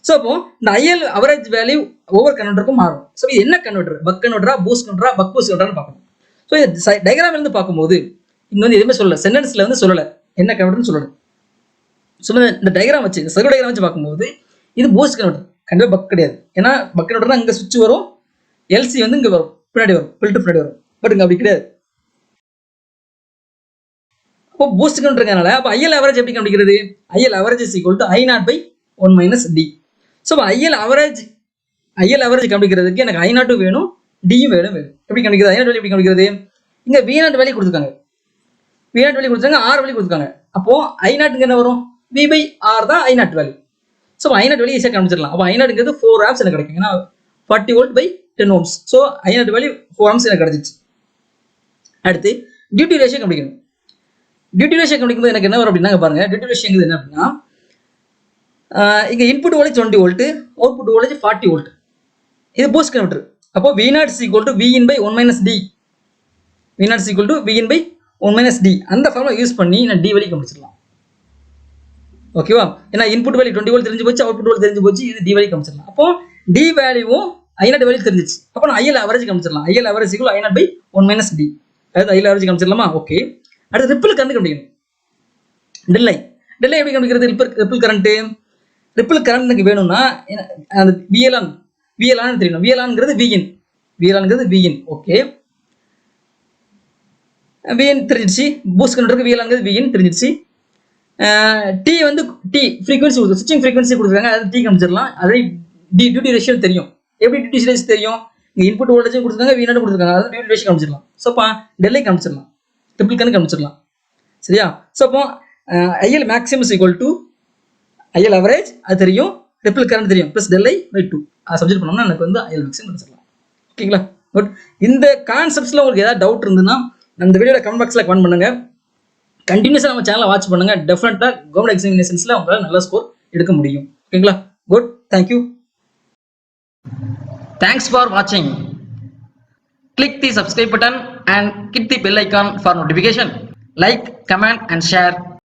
ஸோ அப்போ இந்த IL அவரேஜ் வேல்யூ ஒவ்வொரு கன்வெர்ட்டருக்கும் மாறும். ஸோ இது என்ன கன்வெர்ட்டர்? பக் கன்வெர்ட்டரா, பூஸ்ட் கன்வெர்ட்டரா, பக் பூஸ்ட் கன்வெர்ட்டர்னு பார்க்கணும். ஸோ இது டயக்ராம் இருந்து பார்க்கும்போது இங்க வந்து எதுவுமே சொல்லலை, சென்டென்ஸ்ல வந்து சொல்லலை என்ன கன்வெர்ட்டர்னு சொல்லலை. ஸோ இந்த டயக்ராம் வச்சு, சர்க்யூட் டயக்ராம் வச்சு பார்க்கும்போது இது பூஸ்ட் கன்வெர்ட்டர், கண்டிப்பாக பக் கிடையாது. ஏன்னா பக் கன்வெர்ட்டர்னா இங்கே சுவிட்ச் வரும், LC வந்து இங்கே வரும், பின்னாடி வரும், ஃபில்டர் பின்னாடி வரும். பட் இங்கே அப்படி கிடையாது. அப்போ பூஸ்ட் கன்வெர்ட்டர்னால அப்போ IL அவரேஜ் எப்படி கண்டுபிடிக்கிறது? IL average is equal to I0 by 1 minus D. So IL average கண்டுபிடிக்கிறதுக்கு எனக்கு I0 வேணும், டியும் வேணும். எப்படி கண்டுபிடிக்கிறது? I0 வேல்யூ எப்படி கண்டுபிடிக்கிறது? இங்கே V0 வேல்யூ கொடுத்துருக்காங்க, V0 வேல்யூ கொடுத்துருக்காங்க, R வேல்யூ கொடுத்துருக்காங்க. அப்போ I0 என்ன வரும்? V பை R தான் I0 value. So I0 value ஈஸியாக கண்டுபிடிச்சிடலாம். அப்போ I0ங்கிறது 4 ஆம்ஸ் எனக்கு கிடைக்கும், ஏன்னா 40 volt by 10 ohms. So I0 value 4 amps எனக்கு கிடைச்சிச்சு. அடுத்து டியூட்டி ரேஷியோ கண்டுபிடிக்கணும். டியூட்டி ரேஷியோ கண்டுபிடிக்கும்போது எனக்கு என்ன வரும் அப்படின்னா பாருங்க, டியூட்டி ரேஷியோங்கிறது என்ன அப்படின்னா இங்கே input voltage 20 volt, output voltage 40 volt. இது பூஸ்ட் கன்வெர்ட்டர். அப்போ V0 is equal to Vin by 1 minus D. V0 is equal to Vin by 1 minus D. அந்த ஃபார்முலா யூஸ் பண்ணி நான் D வேல்யூ கண்டுபிடிச்சிடலாம். ஓகேவா? ஏன்னா இன்புட் வேல்யூ 20 வோல்ட் தெரிஞ்சு போச்சு, அவுட்புட் வோல்ட் தெரிஞ்சு போச்சு, இது D வேல்யூ கண்டுபிடிச்சிடலாம். அப்போ D வேல்யூவும் I0 வேல்யூ தெரிஞ்சிச்சு. அப்போ நான் IL அவரேஜ் கண்டுபிடிச்சிடலாம். IL average equal I0 by 1 minus D. அதாவது IL அவரேஜ் கண்டுபிடிச்சிடலாமா? ஓகே. அடுத்து ரிப்பிள் கரண்ட் கண்டுபிடிக்கணும். டெல் ஐ எப்படி கண்டுபிடிக்கிறது? ரிப்பிள் கரண்ட் எனக்கு வேணும்னா அந்த VLAN தெரியணும். VLANங்கிறது Vin. ஓகே, Vin தெரிஞ்சிச்சு. பூஸ்ட் கன்வெர்ட்டருக்கு VLANங்கிறது Vin தெரிஞ்சிச்சு. T வந்து ஃப்ரீக்வன்சி கொடுத்து, ஸ்விட்சிங் ஃப்ரீக்வன்சி கொடுத்துருக்காங்க, அது T கண்டுபிடிச்சிடலாம். அதே டியூட்டி ரேஷியோ தெரியும். எப்படி டியூட்டி ரேஷியோ தெரியும்? இங்கே இன்புட் வோல்டேஜும் கொடுத்துருக்காங்க, V0 கொடுத்துருக்காங்க, அதாவது டியூட்டி ரேஷியோ கண்டுபிடிச்சிடலாம். ஸோ அப்போ டெல்லை கண்டுபிடிச்சிடலாம், ரிப்பிள் கரண்ட் கண்டுபிடிச்சிடலாம். சரியா? ஸோ அப்போ IL maximum is equal to IL average அது தெரியும், ரிப்பிள் கரண்ட் தெரியும், ப்ளஸ் டெல்லை பை 2 அதை சப்ஜெக்ட் பண்ணோம்னா எனக்கு வந்து IL மேக்ஸிமம் கண்டுபிடிச்சிடலாம். ஓகேங்களா? பட் இந்த கான்செப்ட்ஸில் உங்களுக்கு ஏதாவது டவுட் இருந்ததுன்னா அந்த வீடியோட கமெண்ட் பாக்ஸில் கமெண்ட் பண்ணுங்க. கண்டினியூஸாக நம்ம சேனலை வாட்ச் பண்ணுங்க. டெஃபினட்டாக கவர்மெண்ட் எக்ஸாமினேஷன்ஸில் உங்களால் நல்ல ஸ்கோர் எடுக்க முடியும். ஓகேங்களா? Good, thank you. Thanks for watching. Click the subscribe button and hit the bell icon for notification. Like, comment and share.